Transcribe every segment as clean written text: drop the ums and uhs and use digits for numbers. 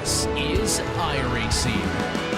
This is iRacing.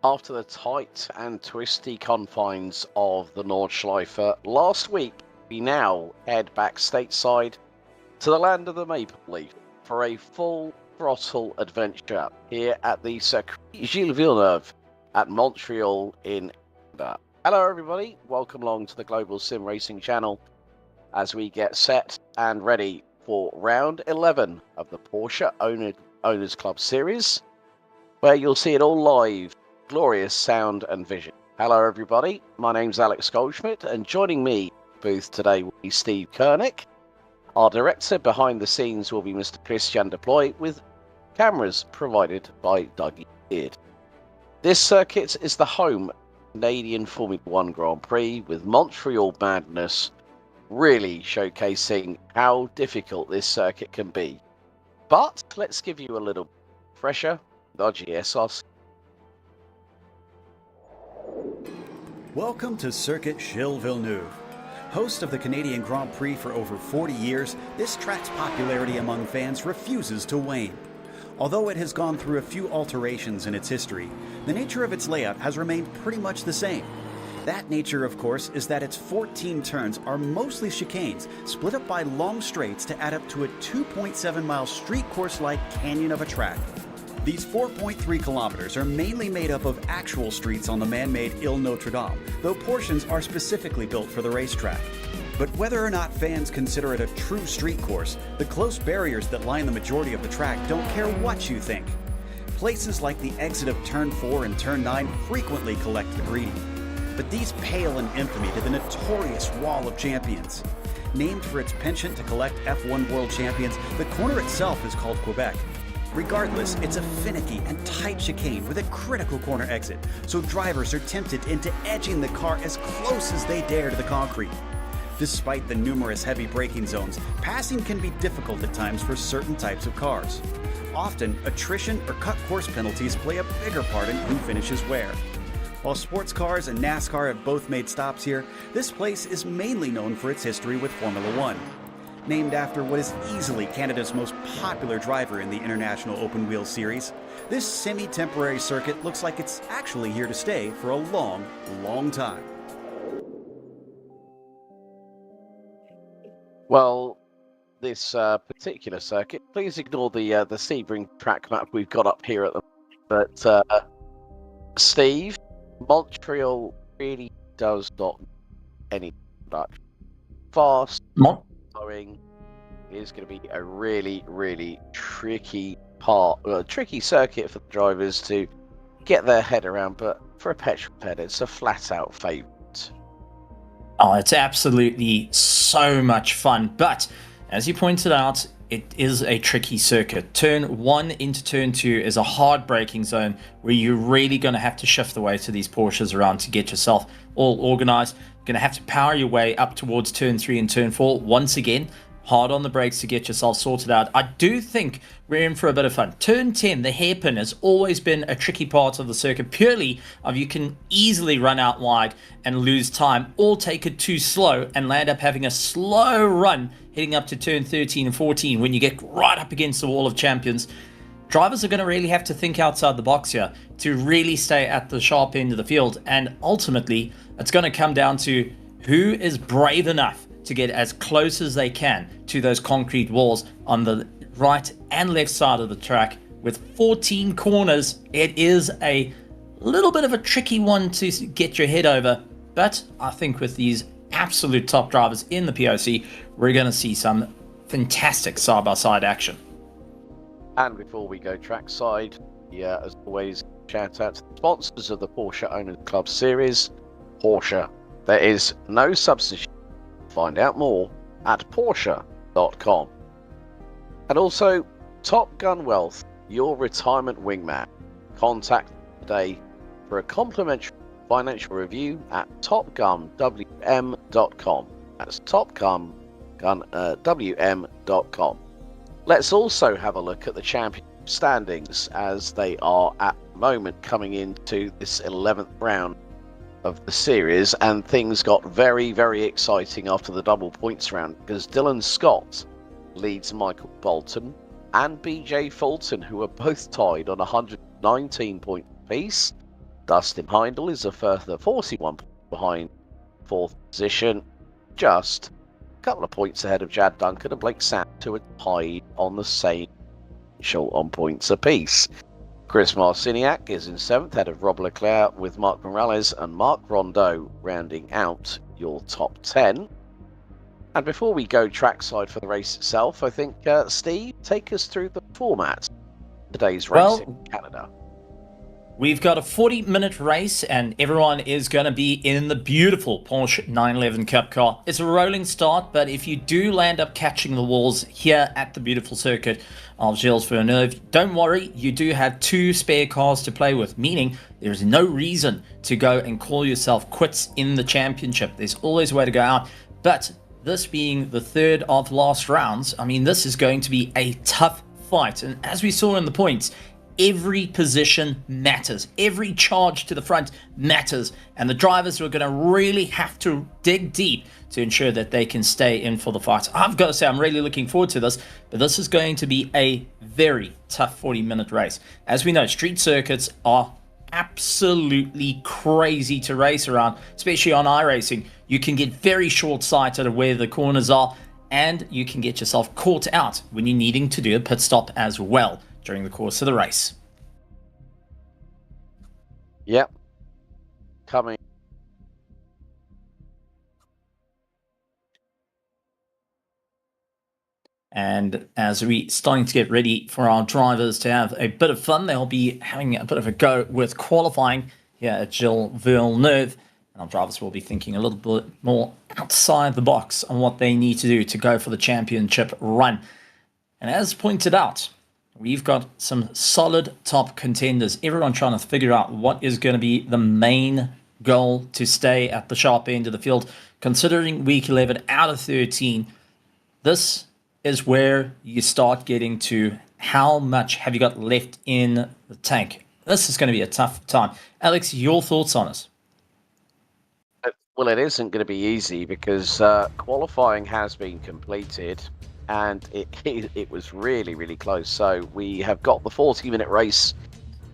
After the tight and twisty confines of the Nordschleife last week, we now head back stateside to the land of the Maple Leaf for a full throttle adventure here at the Circuit Gilles Villeneuve at Montreal in Canada. Hello everybody, welcome along to the Global SimRacing Channel as we get set and ready for round 11 of the Porsche Owners Club Series, where you'll see it all live. Glorious sound and vision. Hello everybody, my name's Alex Goldschmidt, and joining me in the booth today will be Steve Koenig. Our director behind the scenes will be Mr. Christian Deploy, with cameras provided by Dougie Beard. This circuit is the home of the Canadian Formula 1 Grand Prix, with Montreal madness really showcasing how difficult this circuit can be. But let's give you a little refresher with our GSRC. Welcome to Circuit Gilles Villeneuve. Host of the Canadian Grand Prix for over 40 years, this track's popularity among fans refuses to wane. Although it has gone through a few alterations in its history, the nature of its layout has remained pretty much the same. That nature, of course, is that its 14 turns are mostly chicanes, split up by long straights to add up to a 2.7-mile street course-like canyon of a track. These 4.3 kilometers are mainly made up of actual streets on the man-made Ile Notre Dame, though portions are specifically built for the racetrack. But whether or not fans consider it a true street course, the close barriers that line the majority of the track don't care what you think. Places like the exit of Turn 4 and Turn 9 frequently collect the greedy. But these pale in infamy to the notorious Wall of Champions. Named for its penchant to collect F1 World Champions, the corner itself is called Quebec. Regardless, it's a finicky and tight chicane with a critical corner exit, so drivers are tempted into edging the car as close as they dare to the concrete. Despite the numerous heavy braking zones, passing can be difficult at times for certain types of cars. Often, attrition or cut course penalties play a bigger part in who finishes where. While sports cars and NASCAR have both made stops here, this place is mainly known for its history with Formula 1. Named after what is easily Canada's most popular driver in the International Open Wheel Series, this semi-temporary circuit looks like it's actually here to stay for a long, long time. Well, this particular circuit, please ignore the Sebring track map we've got up here at the but Steve, Montreal really does not any production. Fast flowing is going to be a really tricky tricky circuit for the drivers to get their head around, but for a petrol head it's a flat out favourite. Oh, it's absolutely so much fun, but as you pointed out, it is a tricky circuit. Turn 1 into Turn 2 is a hard braking zone where you're really going to have to shift the weight of these Porsches around to get yourself all organized. You're going to have to power your way up towards Turn 3 and Turn 4 once again. Hard on the brakes to get yourself sorted out. I do think we're in for a bit of fun. Turn 10, the hairpin, has always been a tricky part of the circuit, purely of you can easily run out wide and lose time, or take it too slow and land up having a slow run heading up to Turn 13 and 14 when you get right up against the Wall of Champions. Drivers are going to really have to think outside the box here to really stay at the sharp end of the field, and ultimately it's going to come down to who is brave enough to get as close as they can to those concrete walls on the right and left side of the track with 14 corners, it is a little bit of a tricky one to get your head over. But I think with these absolute top drivers in the POC, we're going to see some fantastic side-by-side action. And before we go trackside, as always, shout out to the sponsors of the Porsche Owners Club Series. Porsche, there is no substitute. Find out more at Porsche.com. And also, Top Gun Wealth, your retirement wingman. Contact today for a complimentary financial review at topgunwm.com. That's topgunwm.com. Let's also have a look at the championship standings as they are at the moment coming into this 11th round of the series, and things got very, very exciting after the double points round because Dylan Scott leads Michael Bolton and BJ Fulton, who are both tied on 119 points apiece. Dustin Heindel is a further 41 points behind fourth position, just a couple of points ahead of Jad Duncan and Blake Sand, who are tied on the same show on points apiece. Chris Marciniak is in 7th, ahead of Rob Leclerc, with Mark Morales and Mark Rondeau rounding out your top 10. And before we go trackside for the race itself, I think, Steve, take us through the format of today's race in Canada. We've got a 40-minute race, and everyone is going to be in the beautiful Porsche 911 Cup car. It's a rolling start, but if you do land up catching the walls here at the beautiful circuit of Gilles Villeneuve, don't worry, you do have 2 spare cars to play with, meaning there is no reason to go and call yourself quits in the championship. There's always a way to go out, but this being the 3rd of last rounds, I mean, this is going to be a tough fight, and as we saw in the points, every position matters. Every charge to the front matters. And the drivers are going to really have to dig deep to ensure that they can stay in for the fight. I've got to say, I'm really looking forward to this. But this is going to be a very tough 40-minute race. As we know, street circuits are absolutely crazy to race around, especially on iRacing. You can get very short-sighted of where the corners are, and you can get yourself caught out when you're needing to do a pit stop as well during the course of the race. Yep. Coming. And as we starting to get ready for our drivers to have a bit of fun, they'll be having a bit of a go with qualifying here at Gilles Villeneuve. And our drivers will be thinking a little bit more outside the box on what they need to do to go for the championship run. And as pointed out, we've got some solid top contenders. Everyone trying to figure out what is going to be the main goal to stay at the sharp end of the field. Considering week 11 out of 13, this is where you start getting to how much have you got left in the tank. This is going to be a tough time. Alex, your thoughts on it? Well, it isn't going to be easy because qualifying has been completed. And it was really, really close. So we have got the 40-minute race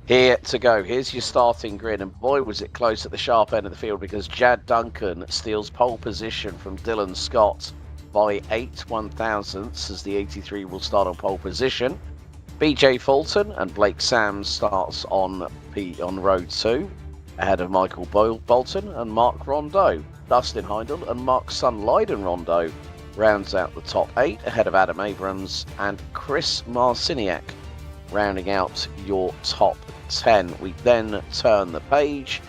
here to go. Here's your starting grid. And boy, was it close at the sharp end of the field because Jad Duncan steals pole position from Dylan Scott by 8/1000ths as the 83 will start on pole position. BJ Fulton and Blake Sams starts on row 2 ahead of Michael Bolton and Mark Rondeau. Dustin Heindel and Mark Son Leiden Rondeau rounds out the top 8 ahead of Adam Abrams and Chris Marciniak rounding out your top 10. We then turn the page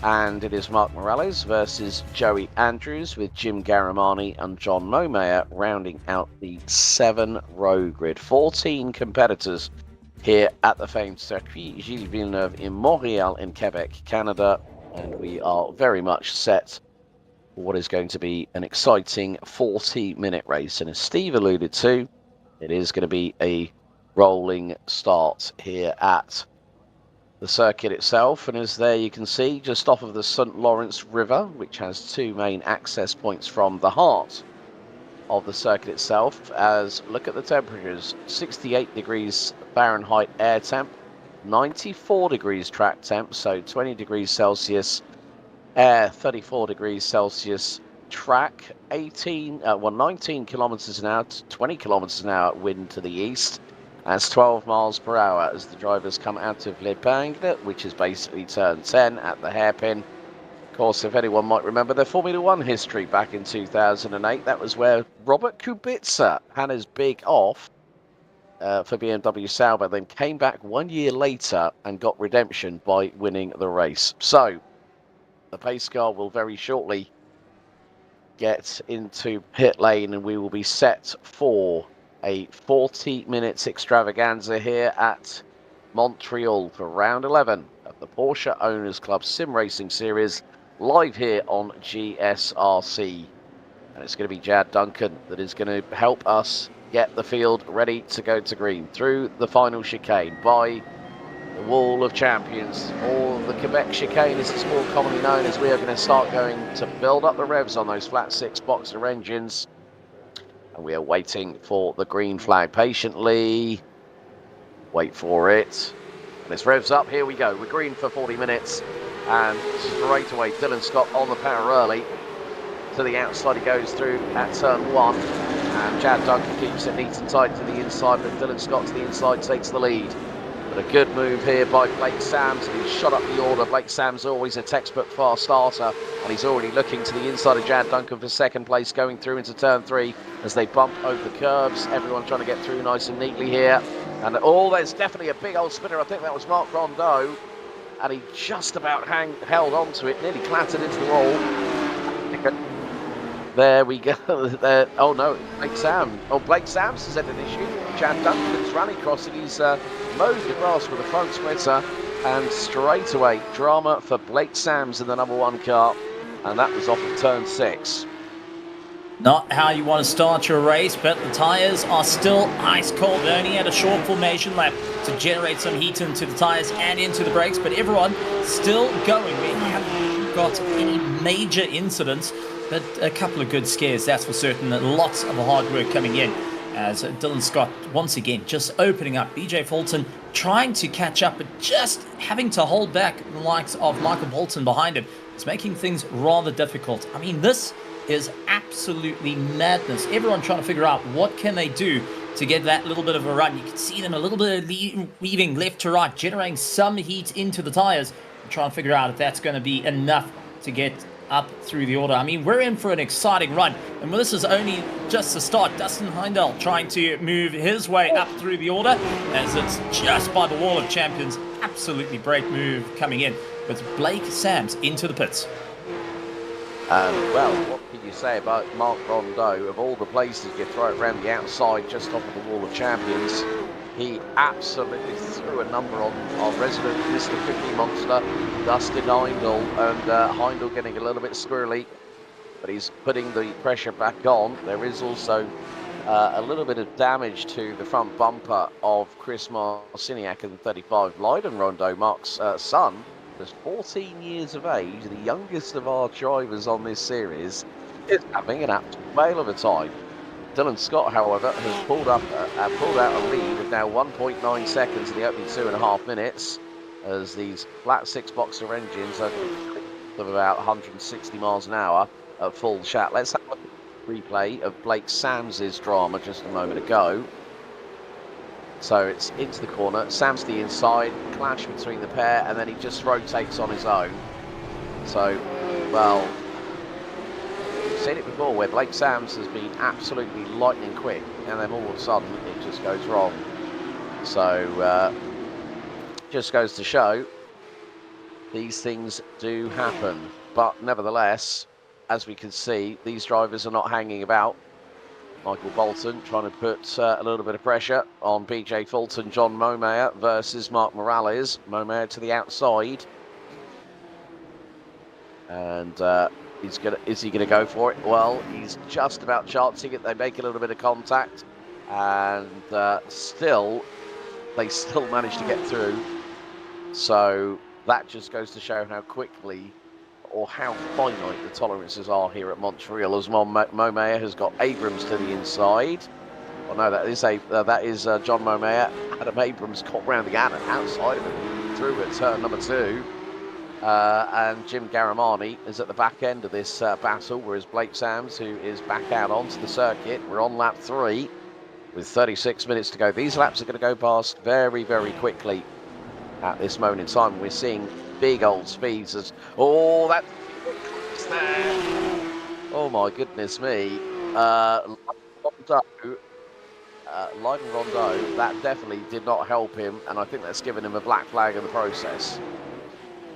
and it is Mark Morales versus Joey Andrews with Jim Garamani and John Momayer rounding out the 7-row grid. 14 competitors here at the famed circuit Gilles Villeneuve in Montreal in Quebec, Canada, and we are very much set what is going to be an exciting 40-minute race. And as Steve alluded to, it is going to be a rolling start here at the circuit itself. And as there you can see, just off of the St. Lawrence River, which has 2 main access points from the heart of the circuit itself, as look at the temperatures, 68 degrees Fahrenheit air temp, 94 degrees track temp, so 20 degrees Celsius air, 34 degrees Celsius track, 19 kilometers an hour to 20 kilometers an hour wind to the east, That's 12 miles per hour as the drivers come out of Le Bangle, which is basically turn 10 at the hairpin. Of course, if anyone might remember their Formula One history back in 2008, that was where Robert Kubica had his big off for BMW Sauber, then came back 1 year later and got redemption by winning the race. So, the pace car will very shortly get into pit lane and we will be set for a 40 minutes extravaganza here at Montreal for round 11 of the Porsche Owners Club Sim Racing Series, live here on GSRC. And it's going to be Jad Duncan that is going to help us get the field ready to go to green through the final chicane by the Wall of Champions, or the Quebec chicane as it's more commonly known, as we are going to start going to build up the revs on those flat six boxer engines. And we are waiting for the green flag patiently. Wait for it. And it's revs up. Here we go. We're green for 40 minutes. And straight away, Dylan Scott on the power early. To the outside he goes through at turn 1. And Jad Duncan keeps it neat and tight to the inside, but Dylan Scott to the inside takes the lead. But a good move here by Blake Sams, and he's shot up the order. Blake Sams always a textbook fast starter, and he's already looking to the inside of Jad Duncan for second place, going through into turn 3 as they bump over the curbs. Everyone trying to get through nice and neatly here. And there's definitely a big old spinner. I think that was Marc Rondeau, and he just about held on to it, nearly clattered into the wall. There we go. There. Oh no, Blake Sams. Oh, Blake Sams has had an issue. Jad Duncan's rally crossing. He's mowed the grass with a front splitter, and straight away drama for Blake Sams in the number 1 car, and that was off of turn 6. Not how you want to start your race, but the tyres are still ice cold. They only had a short formation lap to generate some heat into the tyres and into the brakes, but everyone still going. We haven't got any major incidents, but a couple of good scares, that's for certain. Lots of hard work coming in as Dylan Scott, once again, just opening up. BJ Fulton trying to catch up, but just having to hold back the likes of Michael Bolton behind him. It's making things rather difficult. I mean, this is absolutely madness. Everyone trying to figure out what can they do to get that little bit of a run. You can see them a little bit of weaving left to right, generating some heat into the tires, and trying to figure out if that's going to be enough to get up through the order. I mean, we're in for an exciting run, and this is only just the start. Dustin Heindel trying to move his way up through the order as it's just by the Wall of Champions. Absolutely great move coming in with Blake Sams into the pits. Well, what can you say about Marc Rondeau? Of all the places you throw it around the outside, just off of the Wall of Champions, he absolutely threw a number on our resident Mr. Cookie Monster, Dustin Heindel, and Heindel getting a little bit squirrely, but he's putting the pressure back on. There is also a little bit of damage to the front bumper of Chris Marciniak in the 35 Leiden. Rondeau, Mark's son, is 14 years of age, the youngest of our drivers on this series, is having an absolute whale of a time. Dylan Scott, however, has pulled out a lead of now 1.9 seconds in the opening 2.5 minutes, as these flat six boxer engines are of about 160 miles an hour at full chat. Let's have a replay of Blake Sams's drama just a moment ago. So it's into the corner, Sam's the inside, clash between the pair, and then he just rotates on his own. So, well, we've seen it before where Blake Sams has been absolutely lightning quick, and then all of a sudden it just goes wrong. So, just goes to show these things do happen. But nevertheless, as we can see, these drivers are not hanging about. Michael Bolton trying to put a little bit of pressure on BJ Fulton, John Momayer versus Mark Morales. Momayer to the outside. And is he gonna go for it? Well, he's just about chancing it. They make a little bit of contact, and they still manage to get through. So that just goes to show how quickly or how finite the tolerances are here at Montreal, as Momayer has got Abrams to the inside. Well, no, that is John Momayer. Adam Abrams got round the outside of it, through at turn number 2. And Jim Garamani is at the back end of this battle, whereas Blake Sams, who is back out onto the circuit, we're on lap 3. with 36 minutes to go. These laps are going to go past very, very quickly at this moment in time. We're seeing big old speeds as, oh, that's there. Oh my goodness me. Lydon Rondeau, that definitely did not help him, and I think that's given him a black flag in the process.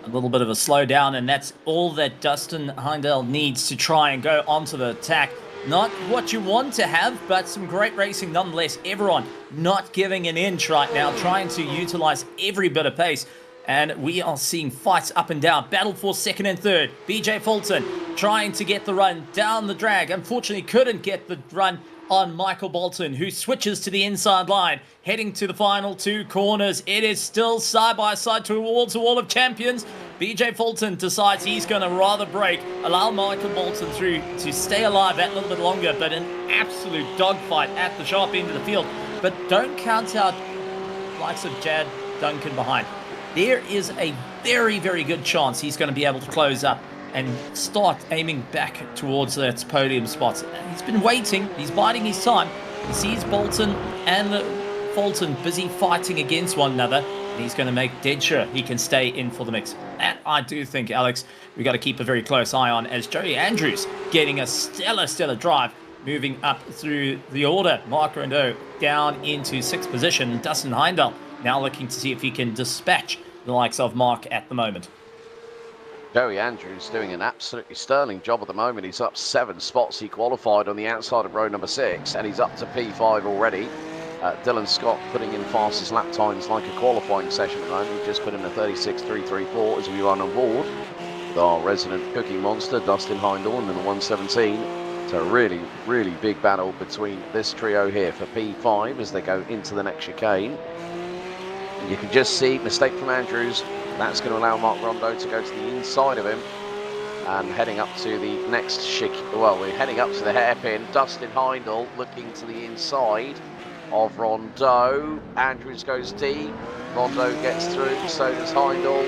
A little bit of a slowdown, and that's all that Dustin Heindel needs to try and go onto the attack. Not what you want to have, but some great racing nonetheless. Everyone not giving an inch right now, trying to utilize every bit of pace. And we are seeing fights up and down. Battle for second and third. BJ Fulton trying to get the run down the drag. Unfortunately, couldn't get the run on Michael Bolton, who switches to the inside line, heading to the final two corners. It is still side by side towards the wall of champions. BJ Fulton decides he's going to rather break, allow Michael Bolton through to stay alive that little bit longer, but an absolute dogfight at the sharp end of the field. But don't count out likes of Jad Duncan behind. There is a very, very good chance he's going to be able to close up and start aiming back towards that podium spot. He's been waiting, he's biding his time. He sees Bolton and Fulton busy fighting against one another, and he's going to make dead sure he can stay in for the mix. That I do think, Alex, we got to keep a very close eye on, as Joey Andrews getting a stellar drive, moving up through the order. Mark Rondeau down into 6th position. Dustin Heindel now looking to see if he can dispatch the likes of Mark at the moment. Joey Andrews doing an absolutely sterling job at the moment. He's up 7 spots. He qualified on the outside of row number 6, and he's up to P5 already. Dylan Scott putting in fastest lap times like a qualifying session at the moment. He just put in a 36.334 as we run on board with our resident cooking monster, Dustin Heindel, in the 117. It's a really, really big battle between this trio here for P5 as they go into the next chicane. You can just see mistake from Andrews. That's going to allow Mark Rondeau to go to the inside of him. And heading up to the next we're heading up to the hairpin. Dustin Heindel looking to the inside of Rondeau. Andrews goes deep. Rondeau gets through, so does Heindel.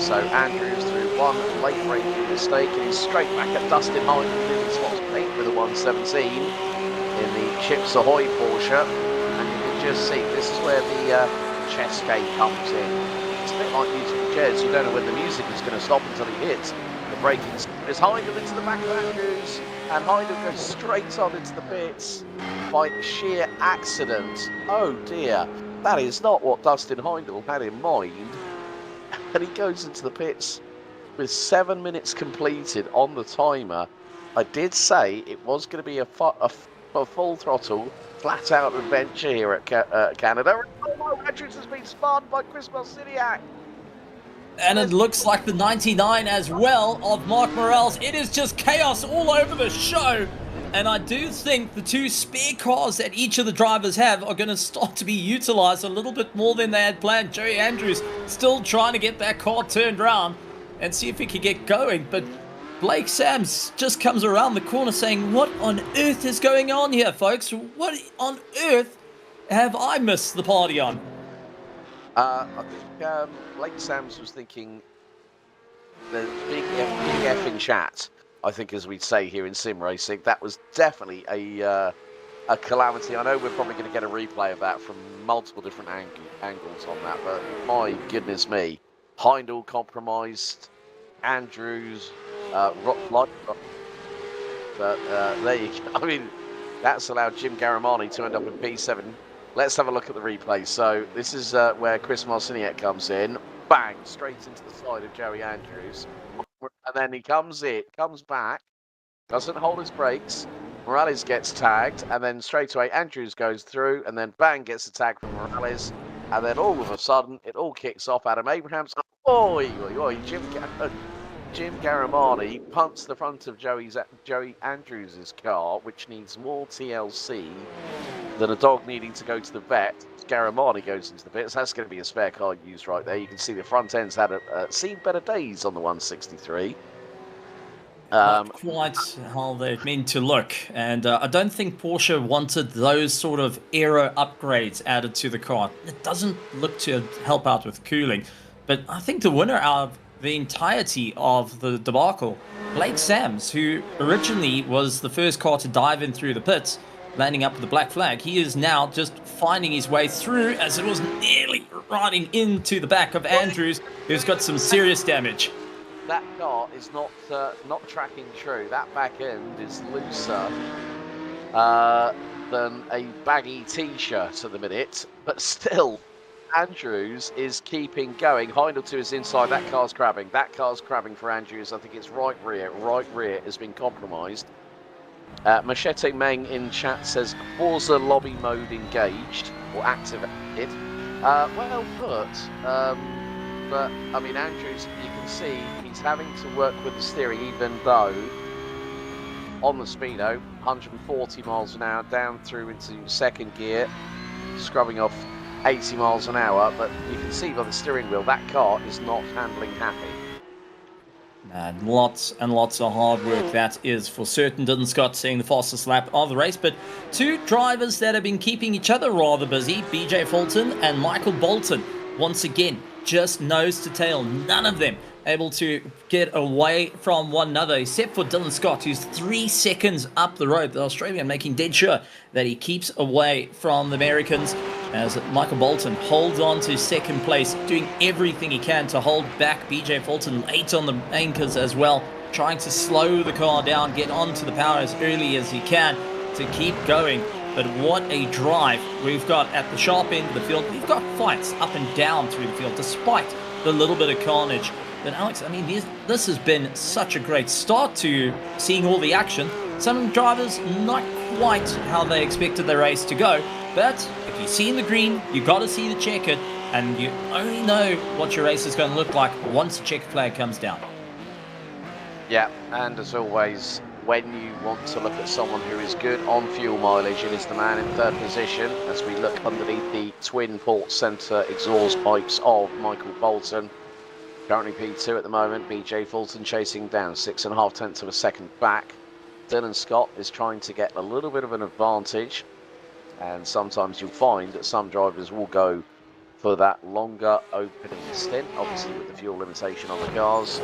So Andrews through one late braking mistake, and he's straight back at Dustin Heindel in spots 8 with a 117 in the Chips Ahoy Porsche. And you can just see this is where the chess game comes in. It's a bit like musical chairs. You don't know when the music is going to stop until he hits the braking. There's Heindel into the back of Andrews, and Heindel goes straight on into the pits by sheer accident. Oh dear, that is not what Dustin Heindel had in mind. And he goes into the pits with 7 minutes completed on the timer. I did say it was going to be a full throttle, flat out adventure here at Canada. Oh, Andrews has been spun by Chris Marciniak. And it looks like the 99 as well of Mark Morales. It is just chaos all over the show. And I do think the 2 spare cars that each of the drivers have are going to start to be utilized a little bit more than they had planned. Joey Andrews still trying to get that car turned around and see if he can get going. But Blake Sams just comes around the corner saying, what on earth is going on here, folks? What on earth have I missed the party on? I think Blake Sams was thinking the big F in chat, I think, as we'd say here in sim racing. That was definitely a calamity. I know we're probably going to get a replay of that from multiple different angles on that, but my goodness me. Heindel compromised, Andrews, but there you go. I mean, that's allowed Jim Garamani to end up in P7. Let's have a look at the replay. So this is where Chris Marciniak comes in. Bang, straight into the side of Joey Andrews. And then he comes back, doesn't hold his brakes. Morales gets tagged, and then straight away Andrews goes through, and then bang, gets a tag from Morales. And then all of a sudden, it all kicks off. Adam Abrahams, Jim Garamani pumps the front of Joey Andrews' car, which needs more TLC than a dog needing to go to the vet. Garamani goes into the pits. That's going to be a spare car used right there. You can see the front end's had seen better days on the 163. Not quite how they're meant to look. And I don't think Porsche wanted those sort of aero upgrades added to the car. It doesn't look to help out with cooling. But I think the winner out of the entirety of the debacle, Blake Sams, who originally was the first car to dive in through the pits, landing up with the black flag. He is now just finding his way through as it was nearly riding into the back of Andrews, who's got some serious damage. That car is not tracking true. That back end is looser than a baggy t-shirt at the minute, but still Andrews is keeping going. Heindel to his inside. That car's crabbing. That car's crabbing for Andrews. I think it's right rear has been compromised. Machete Meng in chat says Forza lobby mode engaged or activated. Well put. But I mean, Andrews, you can see he's having to work with the steering, even though on the speedo, 140 miles an hour down through into second gear, scrubbing off 80 miles an hour. But you can see by the steering wheel that car is not handling happy. And lots and lots of hard work, that is for certain. Dylan Scott seeing the fastest lap of the race, but two drivers that have been keeping each other rather busy, BJ Fulton and Michael Bolton, once again, just nose to tail. None of them able to get away from one another, except for Dylan Scott, who's 3 seconds up the road. The Australian making dead sure that he keeps away from the Americans, as Michael Bolton holds on to second place, doing everything he can to hold back BJ Fulton late on the anchors as well, trying to slow the car down, get onto the power as early as he can to keep going. But what a drive we've got at the sharp end of the field. We've got fights up and down through the field, despite the little bit of carnage. But Alex, I mean, this has been such a great start to seeing all the action. Some drivers not quite how they expected the race to go, but if you see in the green, you got to see the checkered, and you only know what your race is going to look like once the checkered flag comes down. Yeah, and as always, when you want to look at someone who is good on fuel mileage, it is the man in third position, as we look underneath the twin port centre exhaust pipes of Michael Bolton. Currently P2 at the moment. BJ Fulton chasing down 6.5 tenths of a second back. Dylan Scott is trying to get a little bit of an advantage, and sometimes you'll find that some drivers will go for that longer opening stint, obviously with the fuel limitation on the cars,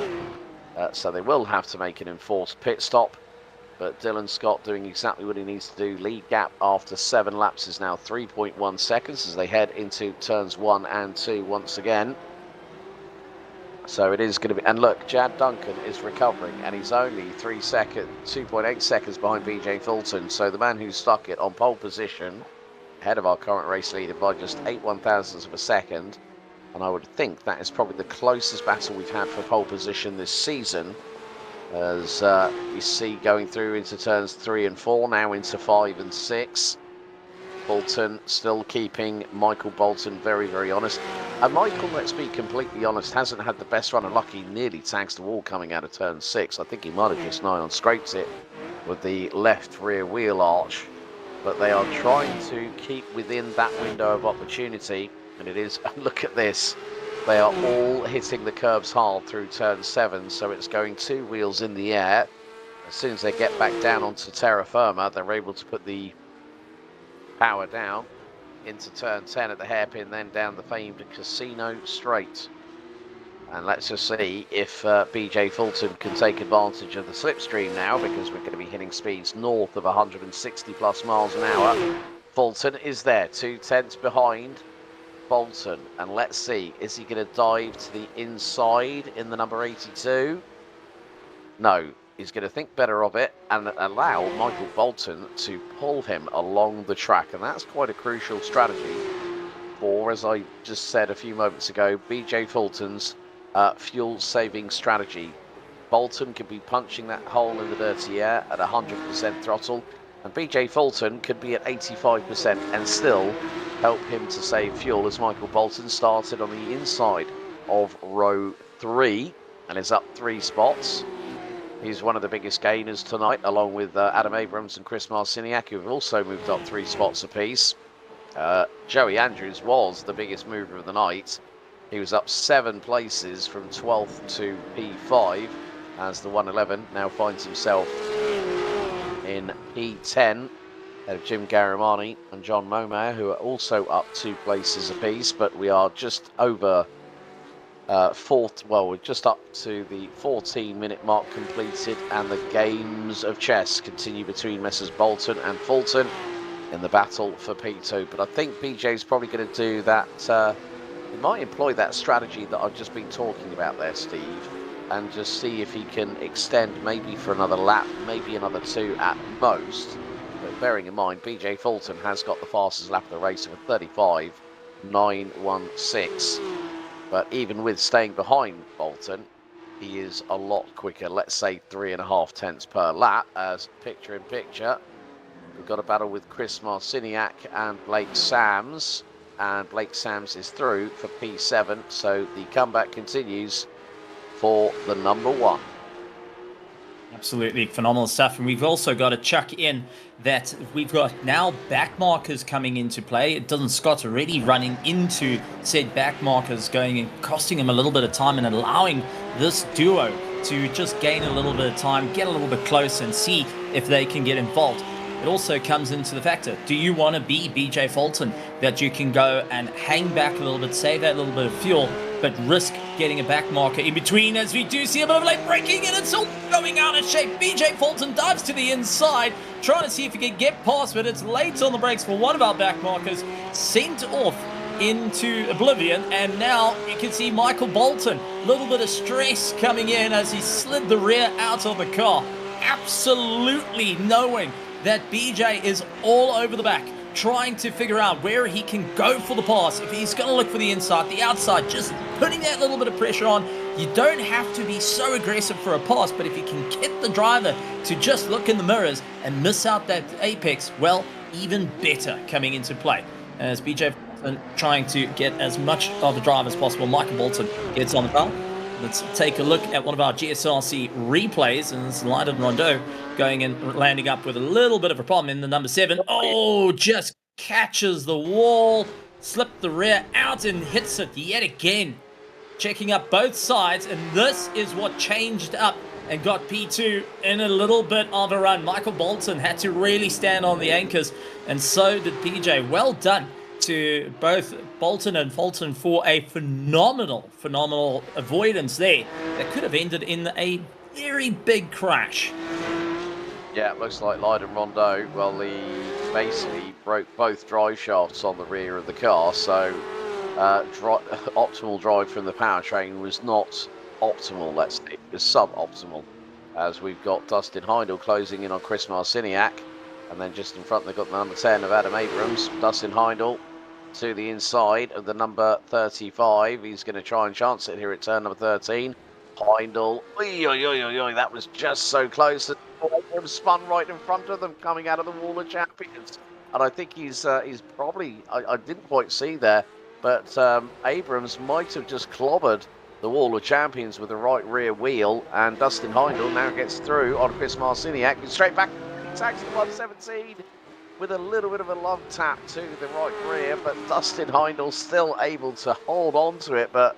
so they will have to make an enforced pit stop. But Dylan Scott doing exactly what he needs to do. Lead gap after 7 laps is now 3.1 seconds as they head into turns 1 and 2 once again. So it is going to be, and look, Jad Duncan is recovering, and he's only 2.8 seconds behind BJ Fulton. So the man who stuck it on pole position, ahead of our current race leader by just 8/1000ths of a second. And I would think that is probably the closest battle we've had for pole position this season. As you see going through into turns 3 and 4, now into 5 and 6. Bolton still keeping Michael Bolton very, very honest. And Michael, let's be completely honest, hasn't had the best run of luck. He nearly tags the wall coming out of turn 6. I think he might have just nigh on scraped it with the left rear wheel arch. But they are trying to keep within that window of opportunity. And it is, look at this. They are all hitting the curbs hard through turn 7. So it's going 2 wheels in the air. As soon as they get back down onto terra firma, they're able to put the power down into turn 10 at the hairpin, then down the famed Casino Straight. And let's just see if BJ Fulton can take advantage of the slipstream now, because we're going to be hitting speeds north of 160 plus miles an hour. Fulton is there, 2 tenths behind Bolton. And let's see, is he going to dive to the inside in the number 82? No. He's going to think better of it and allow Michael Bolton to pull him along the track. And that's quite a crucial strategy for, as I just said a few moments ago, BJ Fulton's fuel-saving strategy. Bolton could be punching that hole in the dirty air at 100% throttle, and BJ Fulton could be at 85% and still help him to save fuel, as Michael Bolton started on the inside of row 3 and is up 3 spots. He's one of the biggest gainers tonight, along with Adam Abrams and Chris Marciniak, who have also moved up 3 spots apiece. Joey Andrews was the biggest mover of the night. He was up 7 places from 12th to P5, as the 111 now finds himself in P10, ahead of Jim Garamani and John Momare, who are also up 2 places apiece. But we are just over we're just up to the 14-minute mark completed, and the games of chess continue between Messrs Bolton and Fulton. in the battle for P2. But I think BJ's probably going to do that. He might employ that strategy that I've just been talking about there, Steve, and just see if he can extend maybe for another lap, maybe another 2 at most. But bearing in mind, BJ Fulton has got the fastest lap of the race of a 35.916. But even with staying behind Bolton, he is a lot quicker, let's say 3.5 tenths per lap, as picture in picture. We've got a battle with Chris Marciniak and Blake Sams, and Blake Sams is through for P7, so the comeback continues for the number 1. Absolutely phenomenal stuff. And we've also got to chuck in that we've got now back markers coming into play. Dylan Scott's already running into said back markers, going and costing him a little bit of time and allowing this duo to just gain a little bit of time, get a little bit close and see if they can get involved. It also comes into the factor, do you want to be BJ Fulton, that you can go and hang back a little bit, save that little bit of fuel, but risk getting a back marker in between, as we do see a bit of late braking and it's all going out of shape. BJ Fulton dives to the inside, trying to see if he can get past, but it's late on the brakes for one of our back markers, sent off into oblivion. And now you can see Michael Bolton, a little bit of stress coming in as he slid the rear out of the car, absolutely knowing that BJ is all over the back, trying to figure out where he can go for the pass. If he's going to look for the inside, the outside, just putting that little bit of pressure on. You don't have to be so aggressive for a pass, but if you can get the driver to just look in the mirrors and miss out that apex, well, even better coming into play. As BJ trying to get as much of the drive as possible, Michael Bolton gets on the car. Let's take a look at one of our GSRC replays, and it's Lyndon Rondeau going and landing up with a little bit of a problem in the number 7. Oh, just catches the wall, slipped the rear out and hits it yet again. Checking up both sides, and this is what changed up and got P2 in a little bit of a run. Michael Bolton had to really stand on the anchors, and so did PJ. Well done to both Bolton and Fulton for a phenomenal avoidance there that could have ended in a very big crash. Yeah, it looks like Lyndon Rondeau, well, he basically broke both drive shafts on the rear of the car, so optimal drive from the powertrain was not optimal, let's say. It was suboptimal, as we've got Dustin Heindel closing in on Chris Marciniak, and then just in front they've got the number 10 of Adam Abrams. Dustin Heindel to the inside of the number 35. He's going to try and chance it here at turn number 13. Heindel, that was just so close. Abrams spun right in front of them coming out of the Wall of Champions. And I think he's probably, I didn't quite see there, but Abrams might have just clobbered the Wall of Champions with the right rear wheel, and Dustin Heindel now gets through on Chris Marciniak. He's straight back, tags the 117 with a little bit of a love tap to the right rear, but Dustin Heindel still able to hold on to it. But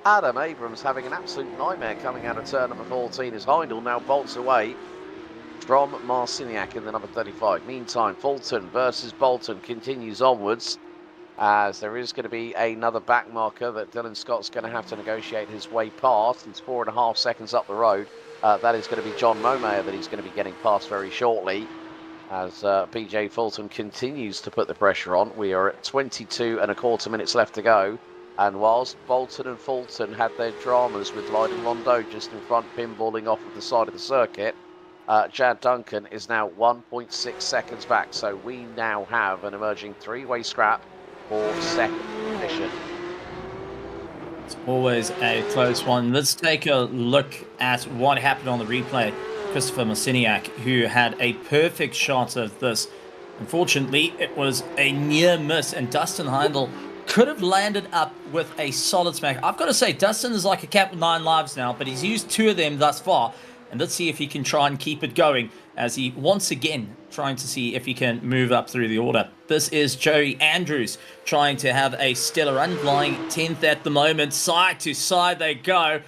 Adam Abrams having an absolute nightmare coming out of turn number 14 as Heindel now bolts away from Marciniak in the number 35. Meantime, Fulton versus Bolton continues onwards, as there is going to be another back marker that Dylan Scott's going to have to negotiate his way past. It's 4.5 seconds up the road. That is going to be John Momayer that he's going to be getting past very shortly, as BJ Fulton continues to put the pressure on. We are at 22.25 minutes left to go, and whilst Bolton and Fulton had their dramas with Lyndon Rondeau just in front, pinballing off of the side of the circuit, Chad Duncan is now 1.6 seconds back, so we now have an emerging three-way scrap for second position. It's always a close one. Let's take a look at what happened on the replay. Christopher Marciniak, who had a perfect shot of this. Unfortunately, it was a near miss, and Dustin Heindel could have landed up with a solid smack. I've got to say, Dustin is like a cat with 9 lives now, but he's used 2 of them thus far. And let's see if he can try and keep it going, as he once again trying to see if he can move up through the order. This is Joey Andrews trying to have a stellar run, flying 10th at the moment. Side to side they go.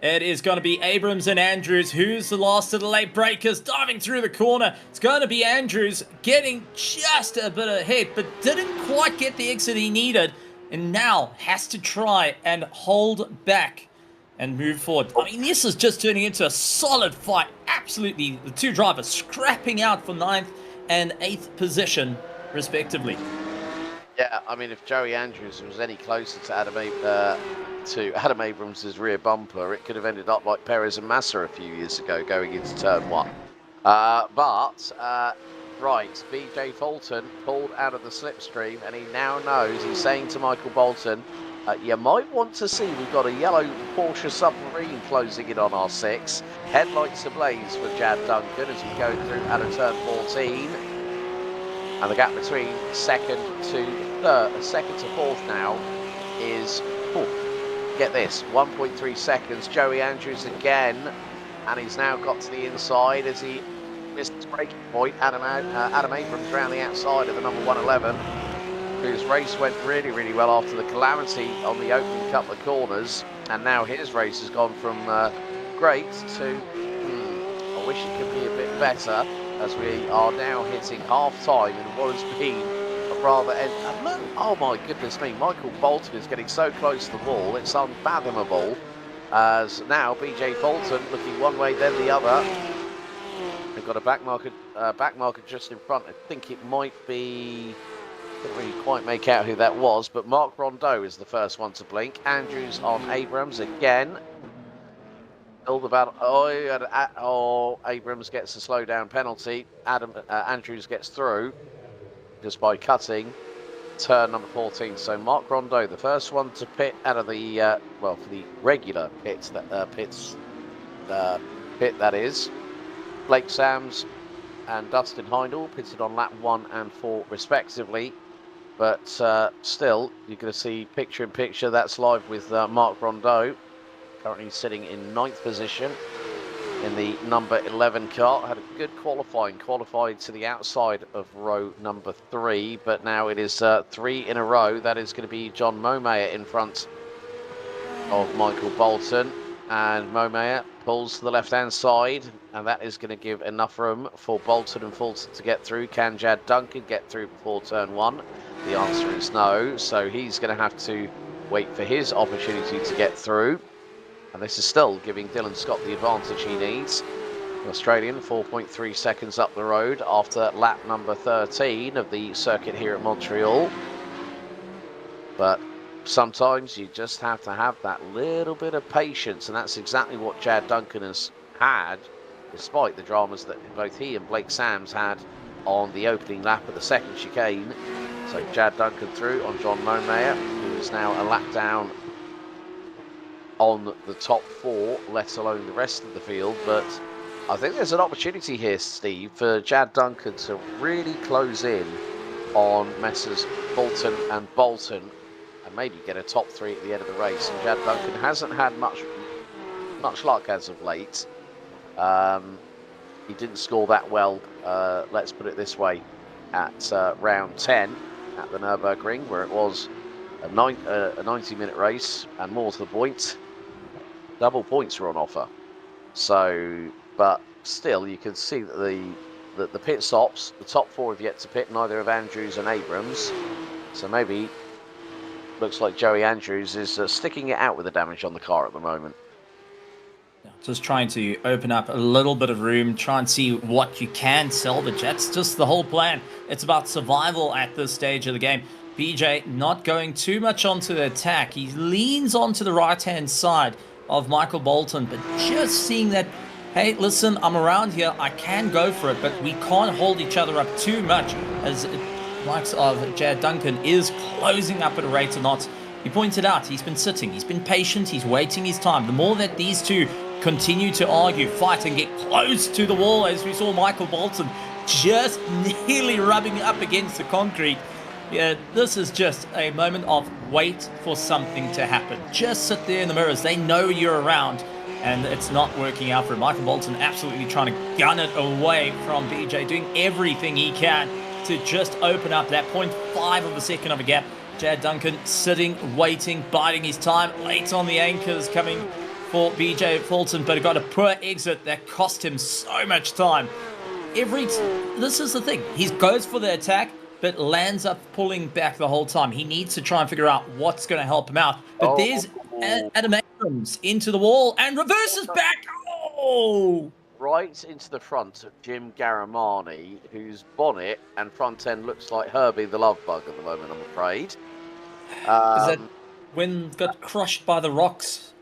It is going to be Abrams and Andrews. Who's the last of the late breakers? Diving through the corner. It's going to be Andrews getting just a bit ahead, but didn't quite get the exit he needed. And now has to try and hold back and move forward. I mean, this is just turning into a solid fight. Absolutely, the 2 drivers scrapping out for 9th and 8th position. respectively. Yeah, I mean, if Joey Andrews was any closer to Adam Abrams' rear bumper, it could have ended up like Perez and Massa a few years ago, going into turn 1. Right, BJ Fulton pulled out of the slipstream, and he now knows. He's saying to Michael Bolton, you might want to see we've got a yellow Porsche submarine closing in on our 6. Headlights ablaze for Jad Duncan as we go through out of turn 14. And the gap between second to fourth now is, get this, 1.3 seconds. Joey Andrews again, and he's now got to the inside as he missed his braking point. Adam Abrams around the outside of the number 111, whose race went really, really well after the calamity on the opening couple of corners. And now his race has gone from great to, I wish it could be a bit better, as we are now hitting half-time in what has been a rather... oh my goodness me, Michael Bolton is getting so close to the wall, it's unfathomable. As now BJ Fulton looking one way then the other. They've got a back marker just in front. I think it might be... Couldn't really quite make out who that was, but Mark Rondeau is the first one to blink. Andrews on Abrams again. Abrams gets a slow down penalty. Andrews gets through just by cutting turn number 14. So Mark Rondeau, the first one to pit out of the for the regular pit that is. Blake Sams and Dustin Heindel pitted on lap 1 and 4 respectively. But still, you're going to see picture in picture. That's live with Mark Rondeau. Currently sitting in 9th position in the number 11 car. Had a good qualifying, qualified to the outside of row number 3, but now it is 3 in a row. That is going to be John Momeyer in front of Michael Bolton, and Momeyer pulls to the left-hand side, and that is going to give enough room for Bolton and Fulton to get through. Can Jad Duncan get through before turn 1? The answer is no, so he's going to have to wait for his opportunity to get through. And this is still giving Dylan Scott the advantage he needs. The Australian 4.3 seconds up the road after lap number 13 of the circuit here at Montreal. But sometimes you just have to have that little bit of patience, and that's exactly what Jad Duncan has had, despite the dramas that both he and Blake Sams had on the opening lap of the second chicane. So Jad Duncan through on John Momeyer, who is now a lap down on the top 4, let alone the rest of the field. But I think there's an opportunity here, Steve, for Jad Duncan to really close in on Messrs Fulton and Bolton and maybe get a top 3 at the end of the race. And Jad Duncan hasn't had much luck as of late. He didn't score that well, let's put it this way, at round 10 at the Nürburgring, where it was a 90-minute race, and more to the point, double points were on offer. So, but still, you can see that the pit stops, the top 4 have yet to pit, neither of Andrews and Abrams. So maybe looks like Joey Andrews is sticking it out with the damage on the car at the moment. Just trying to open up a little bit of room, try and see what you can salvage. That's just the whole plan. It's about survival at this stage of the game. BJ not going too much onto the attack. He leans onto the right-hand side of Michael Bolton, but just seeing that, hey, listen, I'm around here. I can go for it, but we can't hold each other up too much, as likes of Jad Duncan is closing up at a rate of knots. He pointed out he's been sitting, he's been patient, he's waiting his time. The more that these two continue to argue, fight, and get close to the wall, as we saw Michael Bolton just nearly rubbing up against the concrete. Yeah, this is just a moment of wait for something to happen. Just sit there in the mirrors. They know you're around, and it's not working out for Michael Bolton. Absolutely trying to gun it away from BJ, doing everything he can to just open up that 0.5 of a second of a gap. Jad Duncan sitting, waiting, biding his time. Late on the anchors coming for BJ Fulton, but got a poor exit that cost him so much time. This is the thing. He goes for the attack, but lands up pulling back the whole time. He needs to try and figure out what's going to help him out. But there's Adam Abrams into the wall and reverses back. Oh! right into the front of Jim Garamani, whose bonnet and front end looks like Herbie the Love Bug at the moment, I'm afraid. Is that when got crushed by the rocks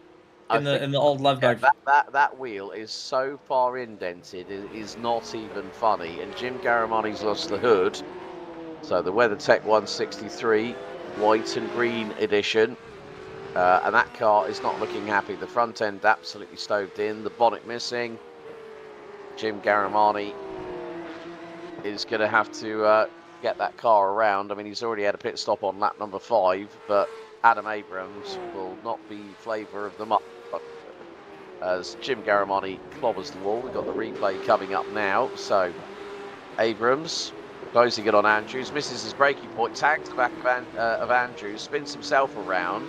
in the old Love Bug? That wheel is so far indented, it is not even funny. And Jim Garamani's lost the hood. So the WeatherTech 163, white and green edition. And that car is not looking happy. The front end absolutely stoved in, the bonnet missing. Jim Garamani is going to have to get that car around. I mean, he's already had a pit stop on lap number 5, but Adam Abrams will not be flavour of the month. As Jim Garamani clobbers the wall, we've got the replay coming up now. So Abrams closing it on Andrews, misses his braking point, tags the back of Andrews, spins himself around,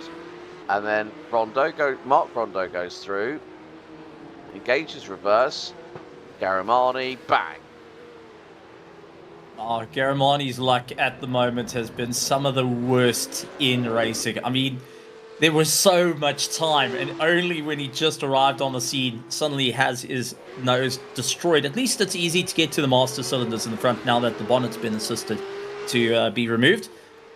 and then Mark Rondo goes through, engages reverse, Garamani, bang. Oh, Garamani's luck at the moment has been some of the worst in racing. I mean, there was so much time, and only when he just arrived on the scene, suddenly has his nose destroyed. At least it's easy to get to the master cylinders in the front now that the bonnet's been assisted to be removed.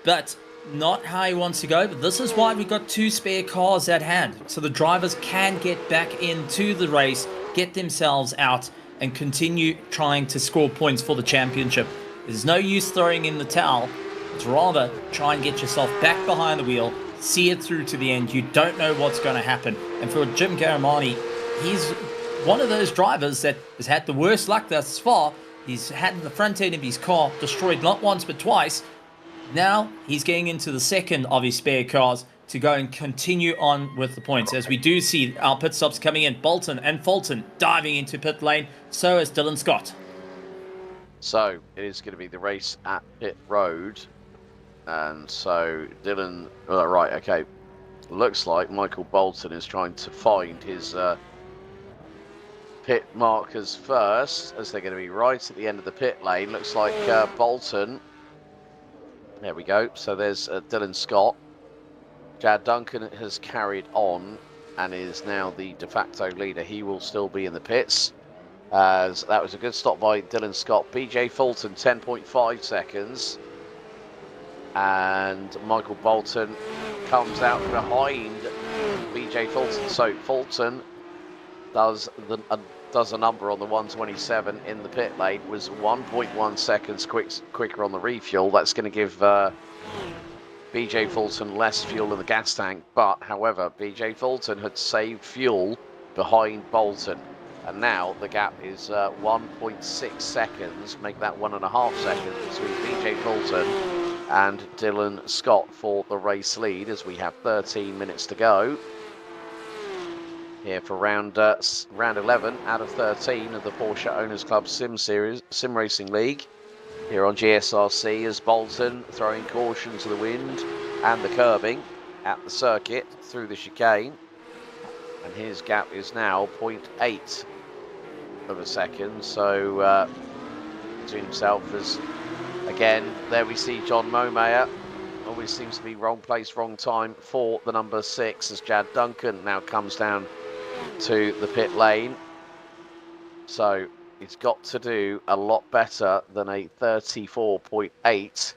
But not how he wants to go. But this is why we got 2 spare cars at hand, so the drivers can get back into the race, get themselves out, and continue trying to score points for the championship. There's no use throwing in the towel. It's rather try and get yourself back behind the wheel, see it through to the end. You don't know what's going to happen. And for Jim Garamani, he's one of those drivers that has had the worst luck thus far. He's had the front end of his car destroyed not once but twice. Now he's getting into the second of his spare cars to go and continue on with the points. As we do see our pit stops coming in, Bolton and Fulton diving into pit lane. So is Dylan Scott. So it is going to be the race at pit road. And so Dylan, right, okay. Looks like Michael Bolton is trying to find his pit markers first, as they're going to be right at the end of the pit lane. Looks like Bolton. There we go. So there's Dylan Scott. Chad Duncan has carried on and is now the de facto leader. He will still be in the pits. As that was a good stop by Dylan Scott. BJ Fulton, 10.5 seconds. And Michael Bolton comes out behind BJ Fulton. So Fulton does a number on the 127 in the pit lane, was 1.1 seconds quicker on the refuel. That's going to give BJ Fulton less fuel in the gas tank. But however, BJ Fulton had saved fuel behind Bolton. And now the gap is 1.6 seconds, make that 1.5 seconds between BJ Fulton and Dylan Scott for the race lead, as we have 13 minutes to go here for round 11 out of 13 of the Porsche Owners Club Sim Racing League here on GSRC, as Bolton throwing caution to the wind and the curbing at the circuit through the chicane. And his gap is now 0.8 of a second. So between himself as, again, there we see John Momayer. Always seems to be wrong place, wrong time for the number 6, as Chad Duncan now comes down to the pit lane. So he's got to do a lot better than a 34.8,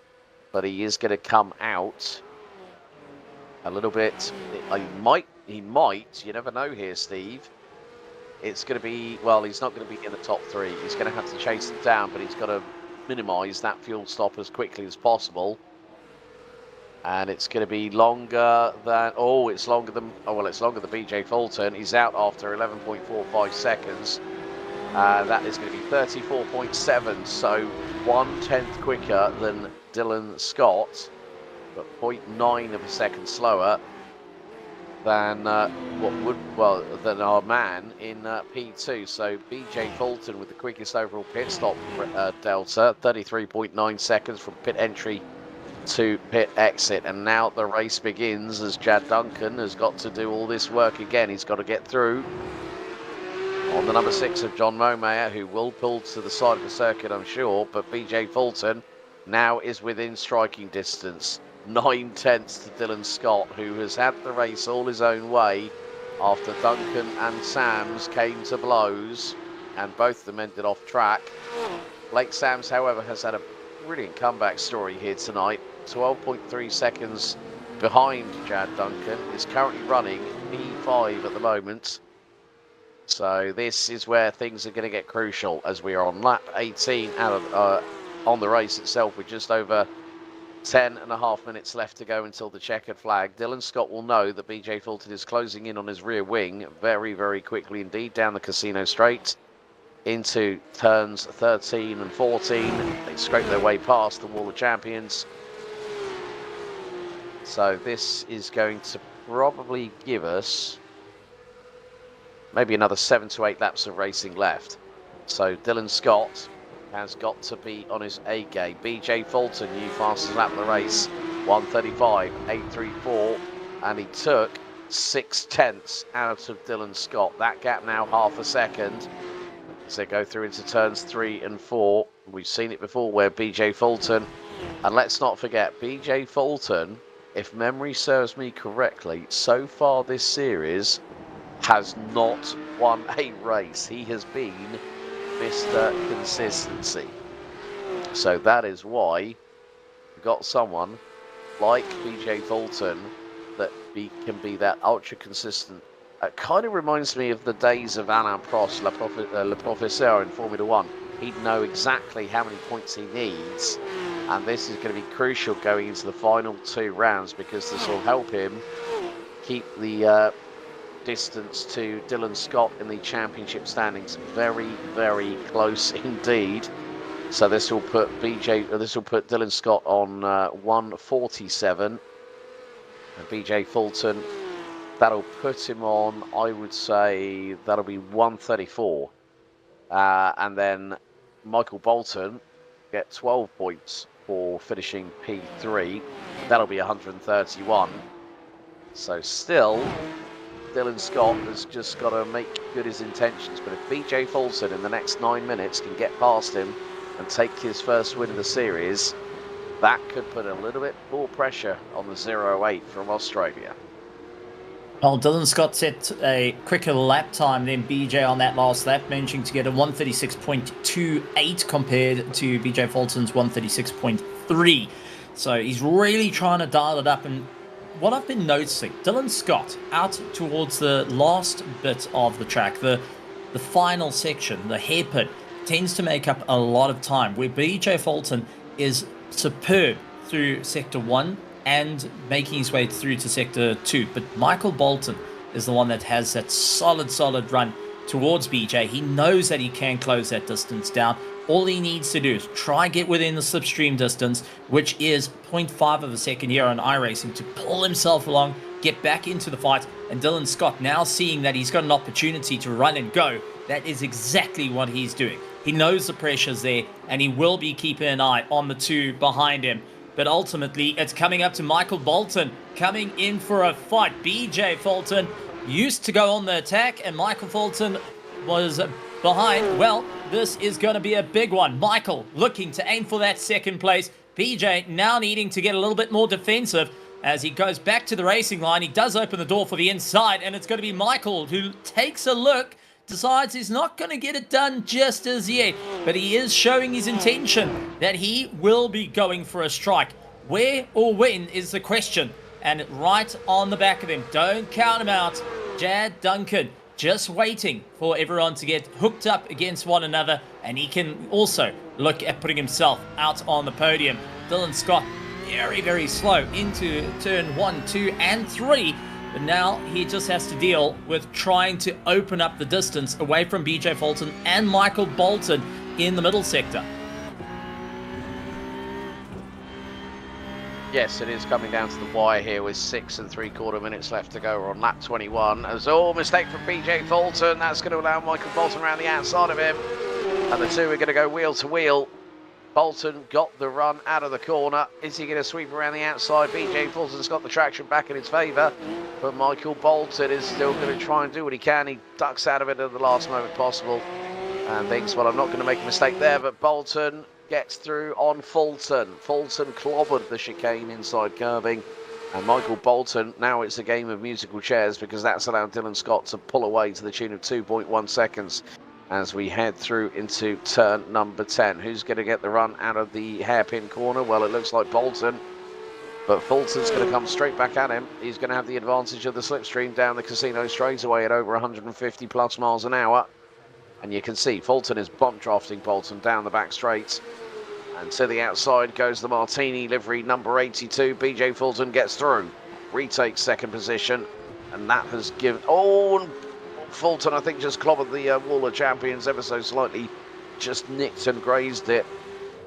but he is going to come out a little bit. He might, you never know here, Steve. It's going to be, well, he's not going to be in the top 3. He's going to have to chase it down, but he's got to minimise that fuel stop as quickly as possible. And it's going to be longer than, it's longer than BJ Fulton. He's out after 11.45 seconds. That is going to be 34.7, so 1/10 quicker than Dylan Scott, but 0.9 of a second slower than than our man in P2. So BJ Fulton with the quickest overall pit stop delta, 33.9 seconds from pit entry to pit exit. And now the race begins, as Chad Duncan has got to do all this work again. He's got to get through on the number 6 of John Momayer, who will pull to the side of the circuit, I'm sure, but BJ Fulton now is within striking distance. 9/10 to Dylan Scott, who has had the race all his own way after Duncan and Sams came to blows. and both of them ended off track. Blake Sams, however, has had a brilliant comeback story here tonight. 12.3 seconds behind Chad Duncan, is currently running P5 at the moment. So this is where things are going to get crucial as we are on lap 18 out of, on the race itself with just over 10.5 minutes left to go until the checkered flag. Dylan Scott will know that BJ Fulton is closing in on his rear wing very, very quickly indeed down the Casino Straight into turns 13 and 14. They scrape their way past the Wall of Champions. So this is going to probably give us maybe another 7 to 8 laps of racing left. So Dylan Scott has got to be on his A game. BJ Fulton, new fastest lap of the race, 1:35.834, and he took 0.6 out of Dylan Scott. That gap now half a second. So they go through into turns 3 and 4. We've seen it before where BJ Fulton, and let's not forget, BJ Fulton, if memory serves me correctly, so far this series has not won a race. He has been Mr. Consistency. So that is why we've got someone like BJ Fulton that can be that ultra consistent. It kind of reminds me of the days of Alain Prost, Le Professeur in Formula 1. He'd know exactly how many points he needs, and this is going to be crucial going into the final 2 rounds because this will help him keep the distance to Dylan Scott in the championship standings very, very close indeed. So this will put Dylan Scott on 1:47, and BJ Fulton, that'll put him on, I would say that'll be 1:34, and then Michael Bolton get 12 points for finishing P3. That'll be 131. So still, Dylan Scott has just got to make good his intentions. But if BJ Fulton in the next 9 minutes can get past him and take his first win of the series, that could put a little bit more pressure on the 0.8 from Australia. Well, Dylan Scott set a quicker lap time than BJ on that last lap, managing to get a 1:36.28 compared to BJ Fulton's 1:36.3. So he's really trying to dial it up. And what I've been noticing, Dylan Scott out towards the last bit of the track, the final section, the hairpin, tends to make up a lot of time, where BJ Fulton is superb through Sector 1 and making his way through to Sector 2. But Michael Bolton is the one that has that solid run towards BJ. He knows that he can close that distance down. All he needs to do is try get within the slipstream distance, which is 0.5 of a second here on iRacing, to pull himself along, get back into the fight. And Dylan Scott, now seeing that he's got an opportunity to run and go, that is exactly what he's doing. He knows the pressure's there, and he will be keeping an eye on the 2 behind him. But ultimately, it's coming up to Michael Bolton coming in for a fight. BJ Fulton used to go on the attack, and Michael Fulton was behind. Well, this is going to be a big one. Michael looking to aim for that second place. BJ now needing to get a little bit more defensive as he goes back to the racing line. He does open the door for the inside, and it's going to be Michael who takes a look, decides he's not going to get it done just as yet, but he is showing his intention that he will be going for a strike. Where or when is the question, and right on the back of him, don't count him out, Chad Duncan, just waiting for everyone to get hooked up against one another, and he can also look at putting himself out on the podium. Dylan Scott very slow into turn 1, 2 and 3, but now he just has to deal with trying to open up the distance away from BJ Fulton and Michael Bolton in the middle sector. Yes, it is coming down to the wire here with 6 3/4 minutes left to go. We're on lap 21. As all mistake from BJ Fulton. That's going to allow Michael Bolton around the outside of him. And the 2 are going to go wheel to wheel. Bolton got the run out of the corner. Is he going to sweep around the outside? BJ Fulton's got the traction back in his favour, but Michael Bolton is still going to try and do what he can. He ducks out of it at the last moment possible and thinks, well, I'm not going to make a mistake there, but Bolton gets through on Fulton. Fulton clobbered the chicane inside curbing, and Michael Bolton, now it's a game of musical chairs because that's allowed Dylan Scott to pull away to the tune of 2.1 seconds. as we head through into turn number 10. Who's going to get the run out of the hairpin corner? Well, it looks like Bolton, but Fulton's going to come straight back at him. He's going to have the advantage of the slipstream down the casino straightaway at over 150 plus miles an hour. And you can see Fulton is bump drafting Bolton down the back straight. And to the outside goes the Martini livery number 82. BJ Fulton gets through, retakes second position, and that has given... Oh, and Fulton, I think, just clobbered the Wall of Champions ever so slightly, just nicked and grazed it.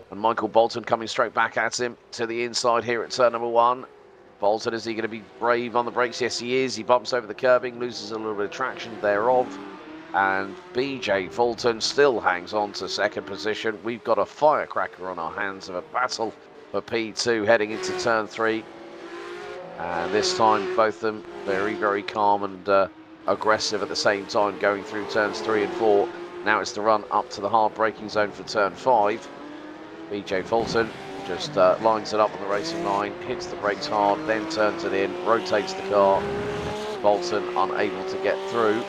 And Michael Bolton coming straight back at him to the inside here at turn number 1. Bolton, is he going to be brave on the brakes? Yes, he is. He bumps over the curbing, loses a little bit of traction thereof. And BJ Fulton still hangs on to second position. We've got a firecracker on our hands of a battle for P2 heading into turn 3. And this time, both of them very, very calm and aggressive at the same time, going through turns 3 and 4. Now it's the run up to the hard braking zone for turn 5. BJ Fulton just lines it up on the racing line, hits the brakes hard, then turns it in, rotates the car. Bolton unable to get through.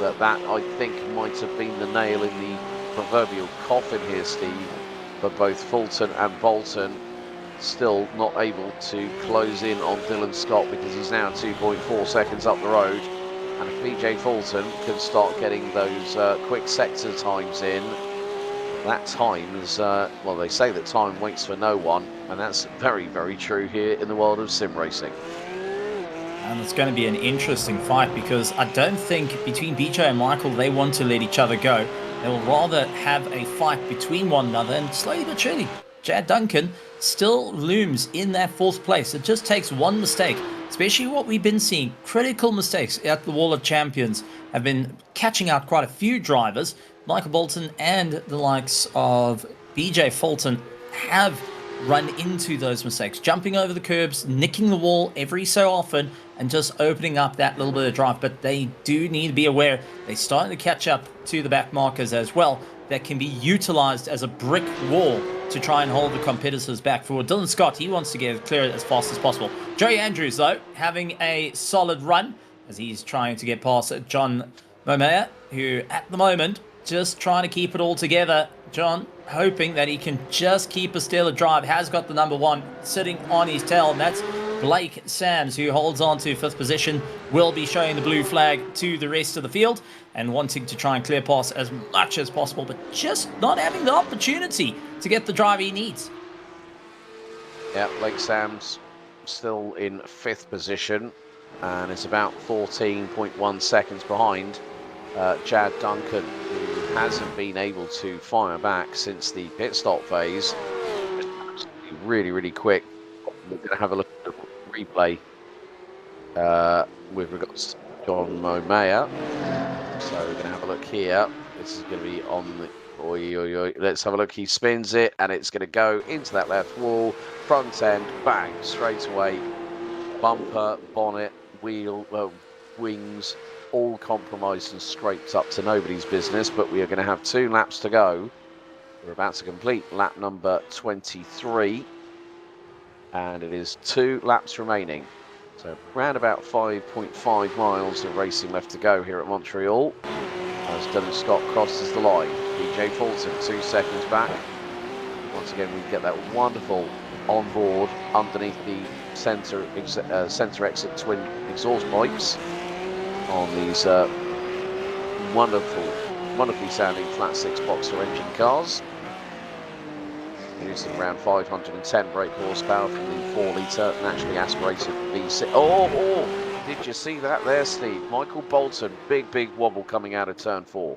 That I think might have been the nail in the proverbial coffin here, Steve, for both Fulton and Bolton. Still not able to close in on Dylan Scott because he's now 2.4 seconds up the road. And if BJ Fulton can start getting those quick sector times in, that time is, well, they say that time waits for no one, and that's very, very true here in the world of sim racing. And it's going to be an interesting fight because I don't think between BJ and Michael they want to let each other go. They will rather have a fight between one another, and slowly but surely, Chad Duncan still looms in that 4th place. It just takes one mistake, especially what we've been seeing. Critical mistakes at the Wall of Champions have been catching out quite a few drivers. Michael Bolton and the likes of BJ Fulton have run into those mistakes, jumping over the curbs, nicking the wall every so often, and just opening up that little bit of drive. But they do need to be aware they're starting to catch up to the back markers as well, that can be utilized as a brick wall to try and hold the competitors back. For Dylan Scott, he wants to get clear as fast as possible. Joey Andrews, though, having a solid run as he's trying to get past John Momea, who at the moment just trying to keep it all together. John hoping that he can just keep a stellar drive, has got the number 1 sitting on his tail, and that's Blake Sams, who holds on to 5th position, will be showing the blue flag to the rest of the field and wanting to try and clear past as much as possible, but just not having the opportunity to get the drive he needs. Yeah, Blake Sams still in 5th position, and it's about 14.1 seconds behind Chad Duncan, who hasn't been able to fire back since the pit stop phase. Really, really quick. We're going to have a look at the replay with regards to John Momea. So we're going to have a look here. This is going to be on the... Let's have a look. He spins it, and it's going to go into that left wall. Front end, bang, straight away. Bumper, bonnet, wheel, wings, all compromised and scraped up to nobody's business. But we are going to have 2 laps to go. We're about to complete lap number 23. And it is 2 laps remaining. So around about 5.5 miles of racing left to go here at Montreal. As Dylan Scott crosses the line. BJ Fulton 2 seconds back. Once again, we get that wonderful onboard underneath the center exit twin exhaust pipes on these wonderfully sounding flat 6 boxer engine cars. Using around 510 brake horsepower from the 4-litre naturally aspirated V6. Oh, did you see that there, Steve? Michael Bolton, big wobble coming out of turn 4.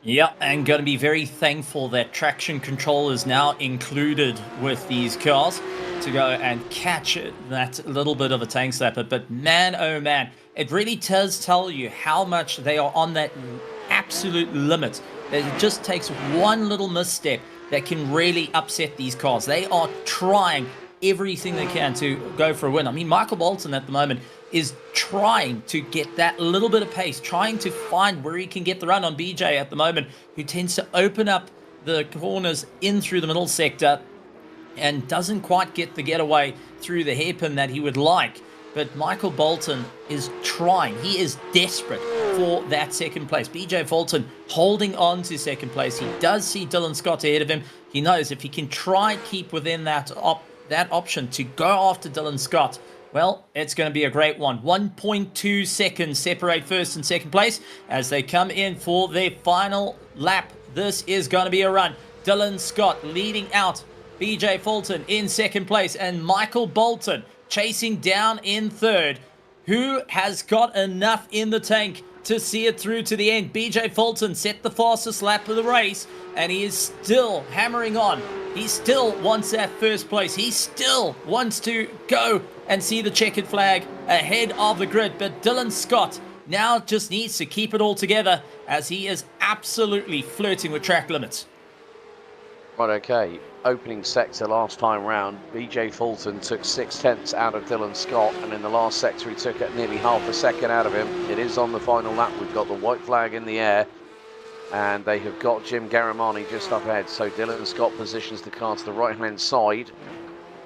Yeah, and going to be very thankful that traction control is now included with these cars to go and catch that little bit of a tank slapper. But man, oh man, it really does tell you how much they are on that absolute limit. It just takes one little misstep that can really upset these cars. They are trying everything they can to go for a win. I mean, Michael Bolton at the moment is trying to get that little bit of pace, trying to find where he can get the run on BJ at the moment, who tends to open up the corners in through the middle sector and doesn't quite get the getaway through the hairpin that he would like. But Michael Bolton is trying. He is desperate for that second place. BJ Fulton holding on to second place. He does see Dylan Scott ahead of him. He knows if he can try keep within that option to go after Dylan Scott, well, it's going to be a great one. 1.2 seconds separate first and second place as they come in for their final lap. This is going to be a run. Dylan Scott leading out. BJ Fulton in second place and Michael Bolton chasing down in third. Who has got enough in the tank to see it through to the end? BJ Fulton set the fastest lap of the race and he is still hammering on. He still wants that first place. He still wants to go and see the checkered flag ahead of the grid. But Dylan Scott now just needs to keep it all together as he is absolutely flirting with track limits. Right, okay. Opening sector last time round, BJ Fulton took 6/10 out of Dylan Scott, and in the last sector he took nearly half a second out of him. It is on the final lap. We've got the white flag in the air, and they have got Jim Garamani just up ahead. So Dylan Scott positions the car to the right-hand side.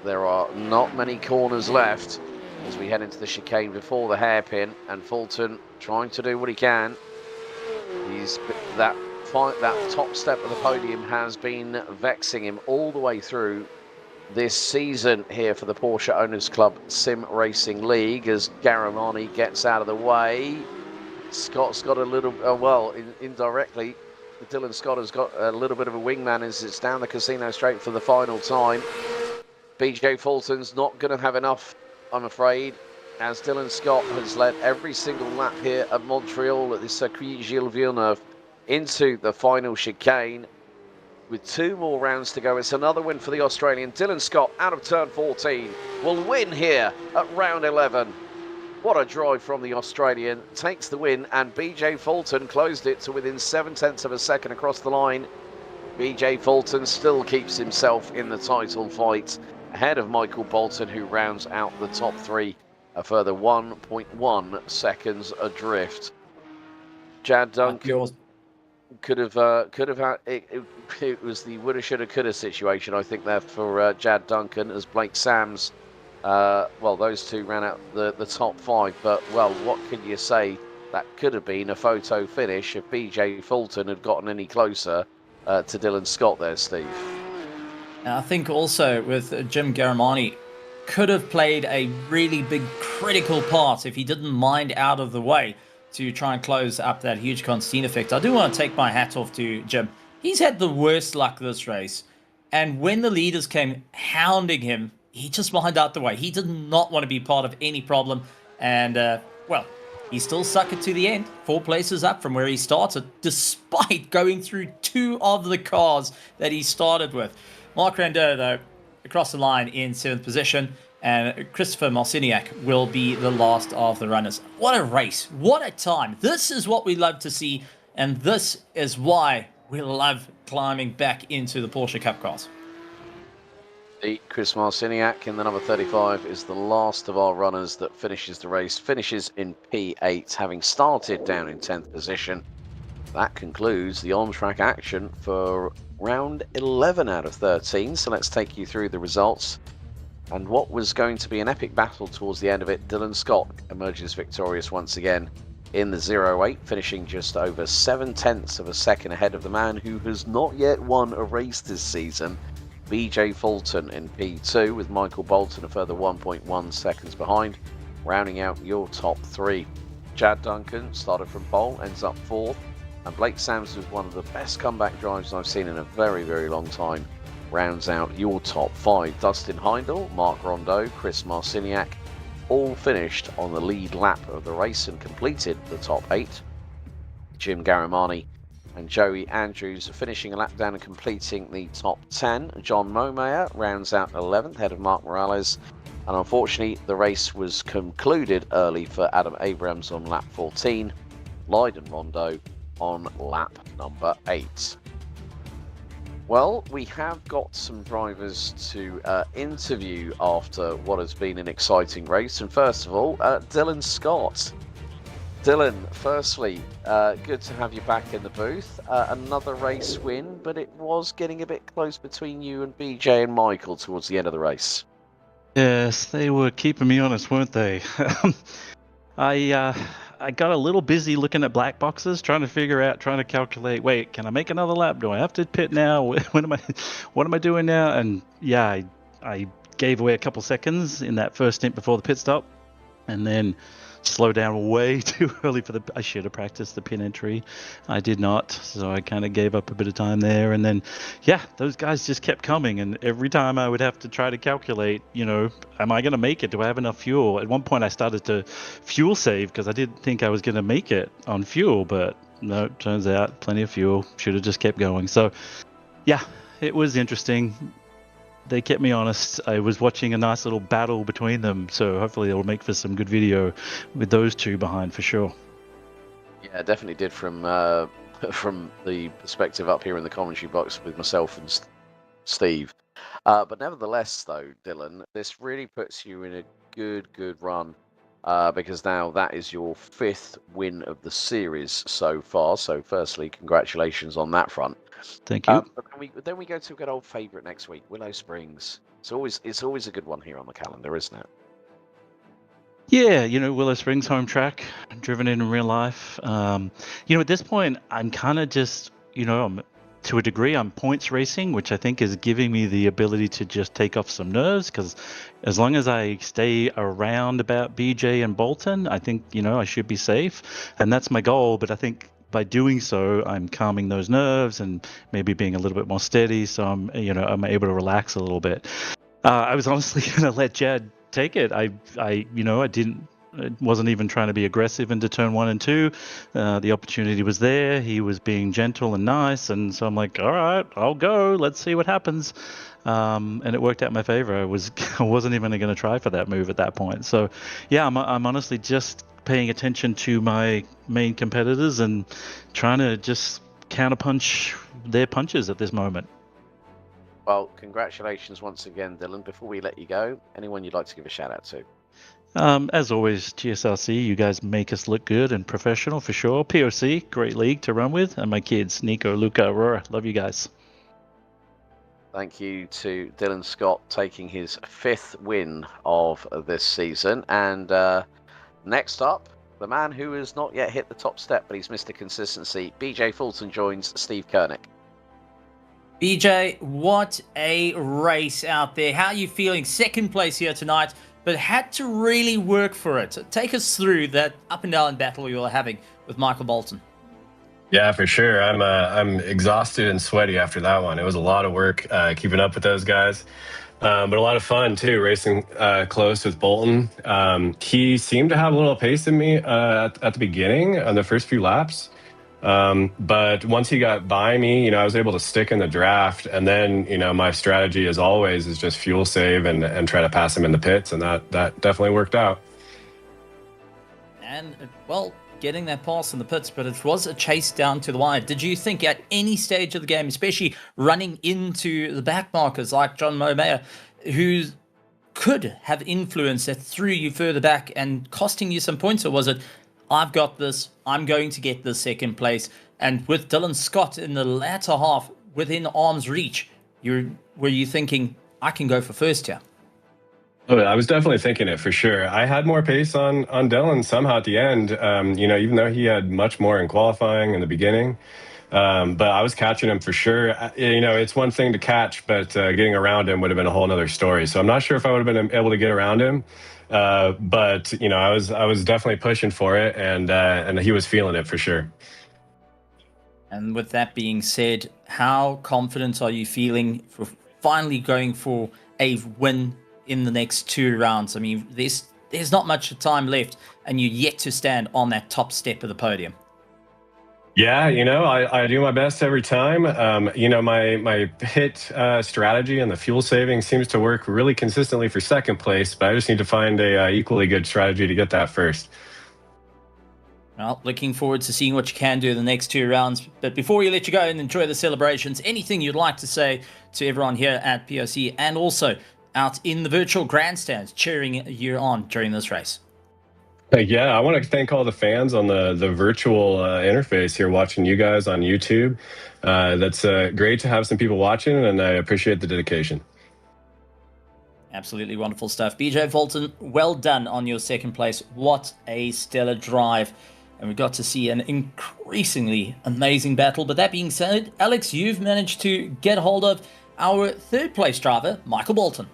There are not many corners left as we head into the chicane before the hairpin, and Fulton trying to do what he can. He's that top step of the podium has been vexing him all the way through this season here for the Porsche Owners Club Sim Racing League as Garamani gets out of the way. Scott's got a little, indirectly, Dylan Scott has got a little bit of a wingman as it's down the casino straight for the final time. BJ Fulton's not going to have enough, I'm afraid, as Dylan Scott has led every single lap here at Montreal at the Circuit Gilles Villeneuve into the final chicane with 2 more rounds to go. It's another win for the Australian. Dylan Scott out of turn 14 will win here at round 11. What a drive from the Australian. Takes the win, and BJ Fulton closed it to within 7/10 of a second across the line. BJ Fulton still keeps himself in the title fight ahead of Michael Bolton, who rounds out the top 3 a further 1.1 seconds adrift. Jad Duncan could have had it was the woulda, shoulda, coulda situation, I think, there for Jad Duncan, as Blake Sams, those two ran out the top 5, but, well, what can you say? That could have been a photo finish if BJ Fulton had gotten any closer to Dylan Scott there, Steve. And I think also with Jim Garamani could have played a really big critical part if he didn't mind out of the way to try and close up that huge Constantine effect. I do want to take my hat off to Jim. He's had the worst luck this race. And when the leaders came hounding him, he just mined out the way. He did not want to be part of any problem. And, he still stuck it to the end. 4 places up from where he started, despite going through 2 of the cars that he started with. Mark Randeur, though, across the line in 7th position. And Christopher Marciniak will be the last of the runners. What a race. What a time. This is what we love to see. And this is why we love climbing back into the Porsche Cup cars. Chris Marciniak in the number 35 is the last of our runners that finishes the race. Finishes in P8, having started down in 10th position. That concludes the on-track action for round 11 out of 13. So let's take you through the results. And what was going to be an epic battle towards the end of it, Dylan Scott emerges victorious once again in the 08, finishing just over 7/10 of a second ahead of the man who has not yet won a race this season, BJ Fulton in P2, with Michael Bolton a further 1.1 seconds behind, rounding out your top 3. Jad Duncan started from pole, ends up 4th, and Blake Sams, was one of the best comeback drives I've seen in a very, very long time, rounds out your top 5. Dustin Heindel, Mark Rondeau, Chris Marciniak all finished on the lead lap of the race and completed the top 8. Jim Garamani and Joey Andrews finishing a lap down and completing the top 10. John Momeyer rounds out 11th, ahead of Mark Morales. And unfortunately, the race was concluded early for Adam Abrams on lap 14. Lydon Rondeau on lap number 8. Well, we have got some drivers to interview after what has been an exciting race. And first of all, Dylan Scott. Dylan, firstly, good to have you back in the booth. Another race win, but it was getting a bit close between you and BJ and Michael towards the end of the race. Yes, they were keeping me honest, weren't they? I I got a little busy looking at black boxes, trying to calculate. Wait, can I make another lap? Do I have to pit now? What am I doing now? And yeah, I gave away a couple seconds in that first stint before the pit stop, and then slow down way too early for I should have practiced the pin entry. I did not, so I kind of gave up a bit of time there. And then, yeah, those guys just kept coming, and every time I would have to try to calculate, am I going to make it? Do I have enough fuel? At one point I started to fuel save because I didn't think I was going to make it on fuel, but no, turns out plenty of fuel. Should have just kept going. So yeah, it was interesting. They kept me honest. I was watching a nice little battle between them, so hopefully it'll make for some good video with those two behind for sure. Yeah, definitely did from the perspective up here in the commentary box with myself and Steve. But nevertheless, though, Dylan, this really puts you in a good run because now that is your 5th win of the series so far. So firstly, congratulations on that front. Thank you. But then we go to a good old favourite next week, Willow Springs. It's always a good one here on the calendar, isn't it? Yeah, Willow Springs home track, driven in real life. At this point, I'm kind of just, to a degree, I'm points racing, which I think is giving me the ability to just take off some nerves, because as long as I stay around about BJ and Bolton, I think, I should be safe. And that's my goal, but I think by doing so, I'm calming those nerves and maybe being a little bit more steady, so I'm able to relax a little bit. I was honestly going to let Jad take it. I wasn't even trying to be aggressive into turn 1 and 2. The opportunity was there. He was being gentle and nice, and so I'm like, all right, I'll go. Let's see what happens. And it worked out in my favor. I wasn't even going to try for that move at that point. So yeah, I'm honestly just paying attention to my main competitors and trying to just counterpunch their punches at this moment. Well, congratulations once again, Dylan. Before we let you go, anyone you'd like to give a shout out to? As always, GSRC, you guys make us look good and professional for sure. POC, great league to run with. And my kids, Nico, Luca, Aurora. Love you guys. Thank you to Dylan Scott taking his 5th win of this season. And next up, the man who has not yet hit the top step, but he's Mr. Consistency. BJ Fulton joins Steve Koenig. BJ, what a race out there. How are you feeling? 2nd place here tonight, but had to really work for it. Take us through that up and down battle you were having with Michael Bolton. Yeah, for sure. I'm exhausted and sweaty after that one. It was a lot of work keeping up with those guys. But a lot of fun too, racing close with Bolton. He seemed to have a little pace in me at the beginning on the first few laps. But once he got by me, I was able to stick in the draft. And then, my strategy as always is just fuel save and try to pass him in the pits. And that definitely worked out. And, well, getting that pass in the pits, but it was a chase down to the wire. Did you think at any stage of the game, especially running into the back markers like John Momeyer, who could have influence that threw you further back and costing you some points? Or was it, I've got this, I'm going to get the 2nd place? And with Dylan Scott in the latter half within arm's reach, were you thinking, I can go for 1st here? Oh, I was definitely thinking it for sure. I had more pace on Dylan somehow at the end, even though he had much more in qualifying in the beginning. But I was catching him for sure. It's one thing to catch, but getting around him would have been a whole nother story. So I'm not sure if I would have been able to get around him. But I was definitely pushing for it, and he was feeling it for sure. And with that being said, how confident are you feeling for finally going for a win in the next 2 rounds? I mean, there's not much time left, and you're yet to stand on that top step of the podium. Yeah, I do my best every time. My pit strategy and the fuel saving seems to work really consistently for 2nd place, but I just need to find a equally good strategy to get that 1st. Well, looking forward to seeing what you can do in the next 2 rounds. But before we let you go and enjoy the celebrations, anything you'd like to say to everyone here at POC and also out in the virtual grandstands cheering you on during this race? Yeah, I want to thank all the fans on the virtual interface here watching you guys on YouTube. That's great to have some people watching, and I appreciate the dedication. Absolutely wonderful stuff. BJ Fulton, well done on your second place. What a stellar drive. And we got to see an increasingly amazing battle. But that being said, Alex, you've managed to get hold of our third place driver, Michael Bolton.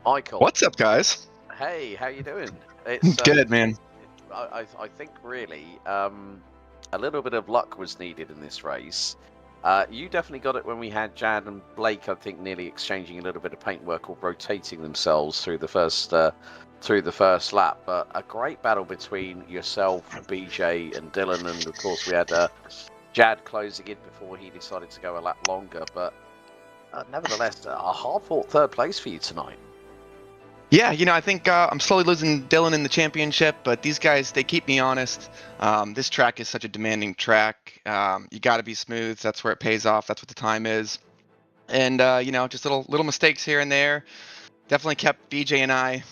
Michael. What's up, guys? Hey, how you doing? It's Good, man. I think really a little bit of luck was needed in this race. You definitely got it when we had Jad and Blake, I think, nearly exchanging a little bit of paintwork or rotating themselves through the first lap. But a great battle between yourself, BJ, and Dylan, and of course we had Jad closing in before he decided to go a lap longer. But nevertheless, a hard-fought third place for you tonight. Yeah, I think I'm slowly losing Dylan in the championship, but these guys, they keep me honest. This track is such a demanding track. You got to be smooth. That's where it pays off. That's what the time is. And, just little mistakes here and there. Definitely kept BJ and I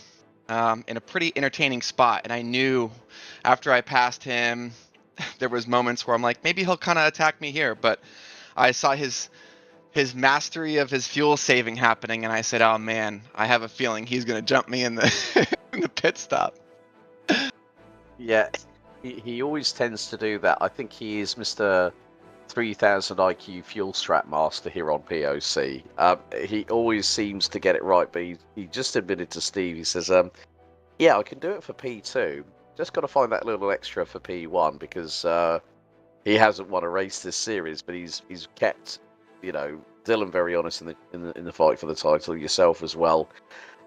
in a pretty entertaining spot. And I knew after I passed him, there was moments where I'm like, maybe he'll kind of attack me here. But I saw his mastery of his fuel saving happening, and I said, oh man, I have a feeling he's going to jump me in the in the pit stop. Yeah, he always tends to do that. I think he is Mr. 3000 IQ fuel strap master here on POC. He always seems to get it right, but he just admitted to Steve, he says, yeah, I can do it for P2. Just got to find that little extra for P1 because he hasn't won a race this series, but he's kept, Dylan very honest in the fight for the title, yourself as well.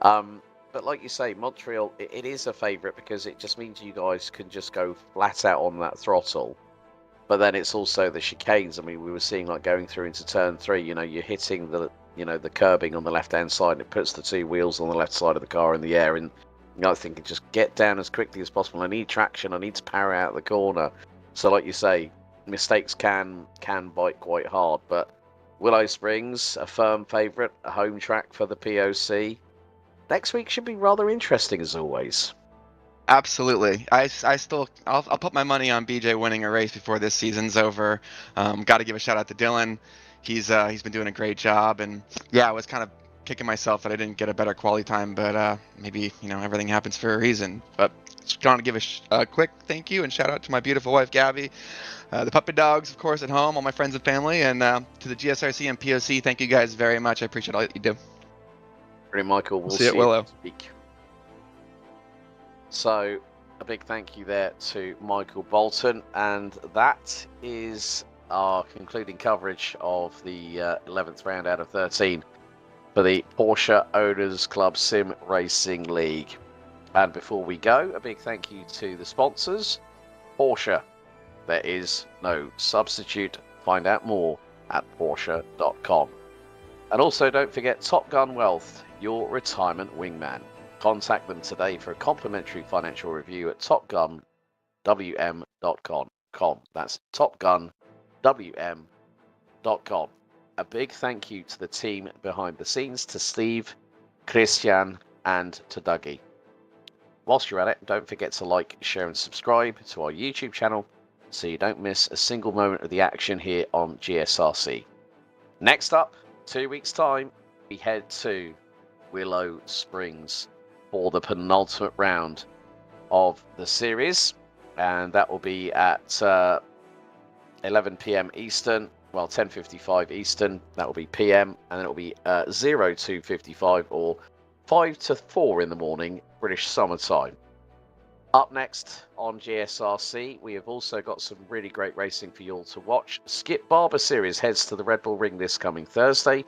But like you say, Montreal, it is a favourite because it just means you guys can just go flat out on that throttle. But then it's also the chicanes. I mean, we were seeing like going through into turn 3, you're hitting the curbing on the left-hand side, and it puts the two wheels on the left side of the car in the air. And I think just get down as quickly as possible. I need traction. I need to power out the corner. So like you say, mistakes can bite quite hard, but Willow Springs, a firm favourite, a home track for the POC. Next week should be rather interesting as always. Absolutely. I'll put my money on BJ winning a race before this season's over. Got to give a shout out to Dylan. He's been doing a great job, and yeah, I was kind of kicking myself that I didn't get a better quality time, but maybe everything happens for a reason. But just want to give a quick thank you and shout out to my beautiful wife Gabby, the puppy dogs, of course, at home, all my friends and family, and to the GSRC and POC. Thank you guys very much. I appreciate all that you do. Great, Michael. We'll see you at Willow. So a big thank you there to Michael Bolton, and that is our concluding coverage of the 11th round out of 13 for the Porsche Owners Club Sim Racing League. And before we go, a big thank you to the sponsors. Porsche, there is no substitute. Find out more at Porsche.com. And also don't forget Top Gun Wealth, your retirement wingman. Contact them today for a complimentary financial review at topgunwm.com. That's topgunwm.com. A big thank you to the team behind the scenes, to Steve, Christian, and to Dougie. Whilst you're at it, don't forget to like, share, and subscribe to our YouTube channel so you don't miss a single moment of the action here on GSRC. Next up, 2 weeks' time, we head to Willow Springs for the penultimate round of the series, and that will be at 11 p.m. Eastern, well, 10:55 Eastern. That will be PM, and then it will be 02:55 or 5 to 4 in the morning British Summer Time. Up next on GSRC, we have also got some really great racing for you all to watch. Skip Barber Series heads to the Red Bull Ring this coming Thursday.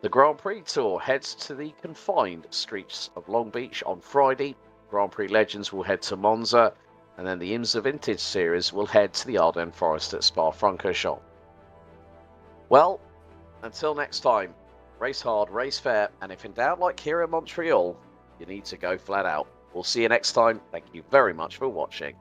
The Grand Prix Tour heads to the confined streets of Long Beach on Friday. Grand Prix Legends will head to Monza, and then the IMSA Vintage Series will head to the Ardennes Forest at Spa-Francorchamps. Well, until next time, race hard, race fair, and if in doubt, like here in Montreal, you need to go flat out. We'll see you next time. Thank you very much for watching.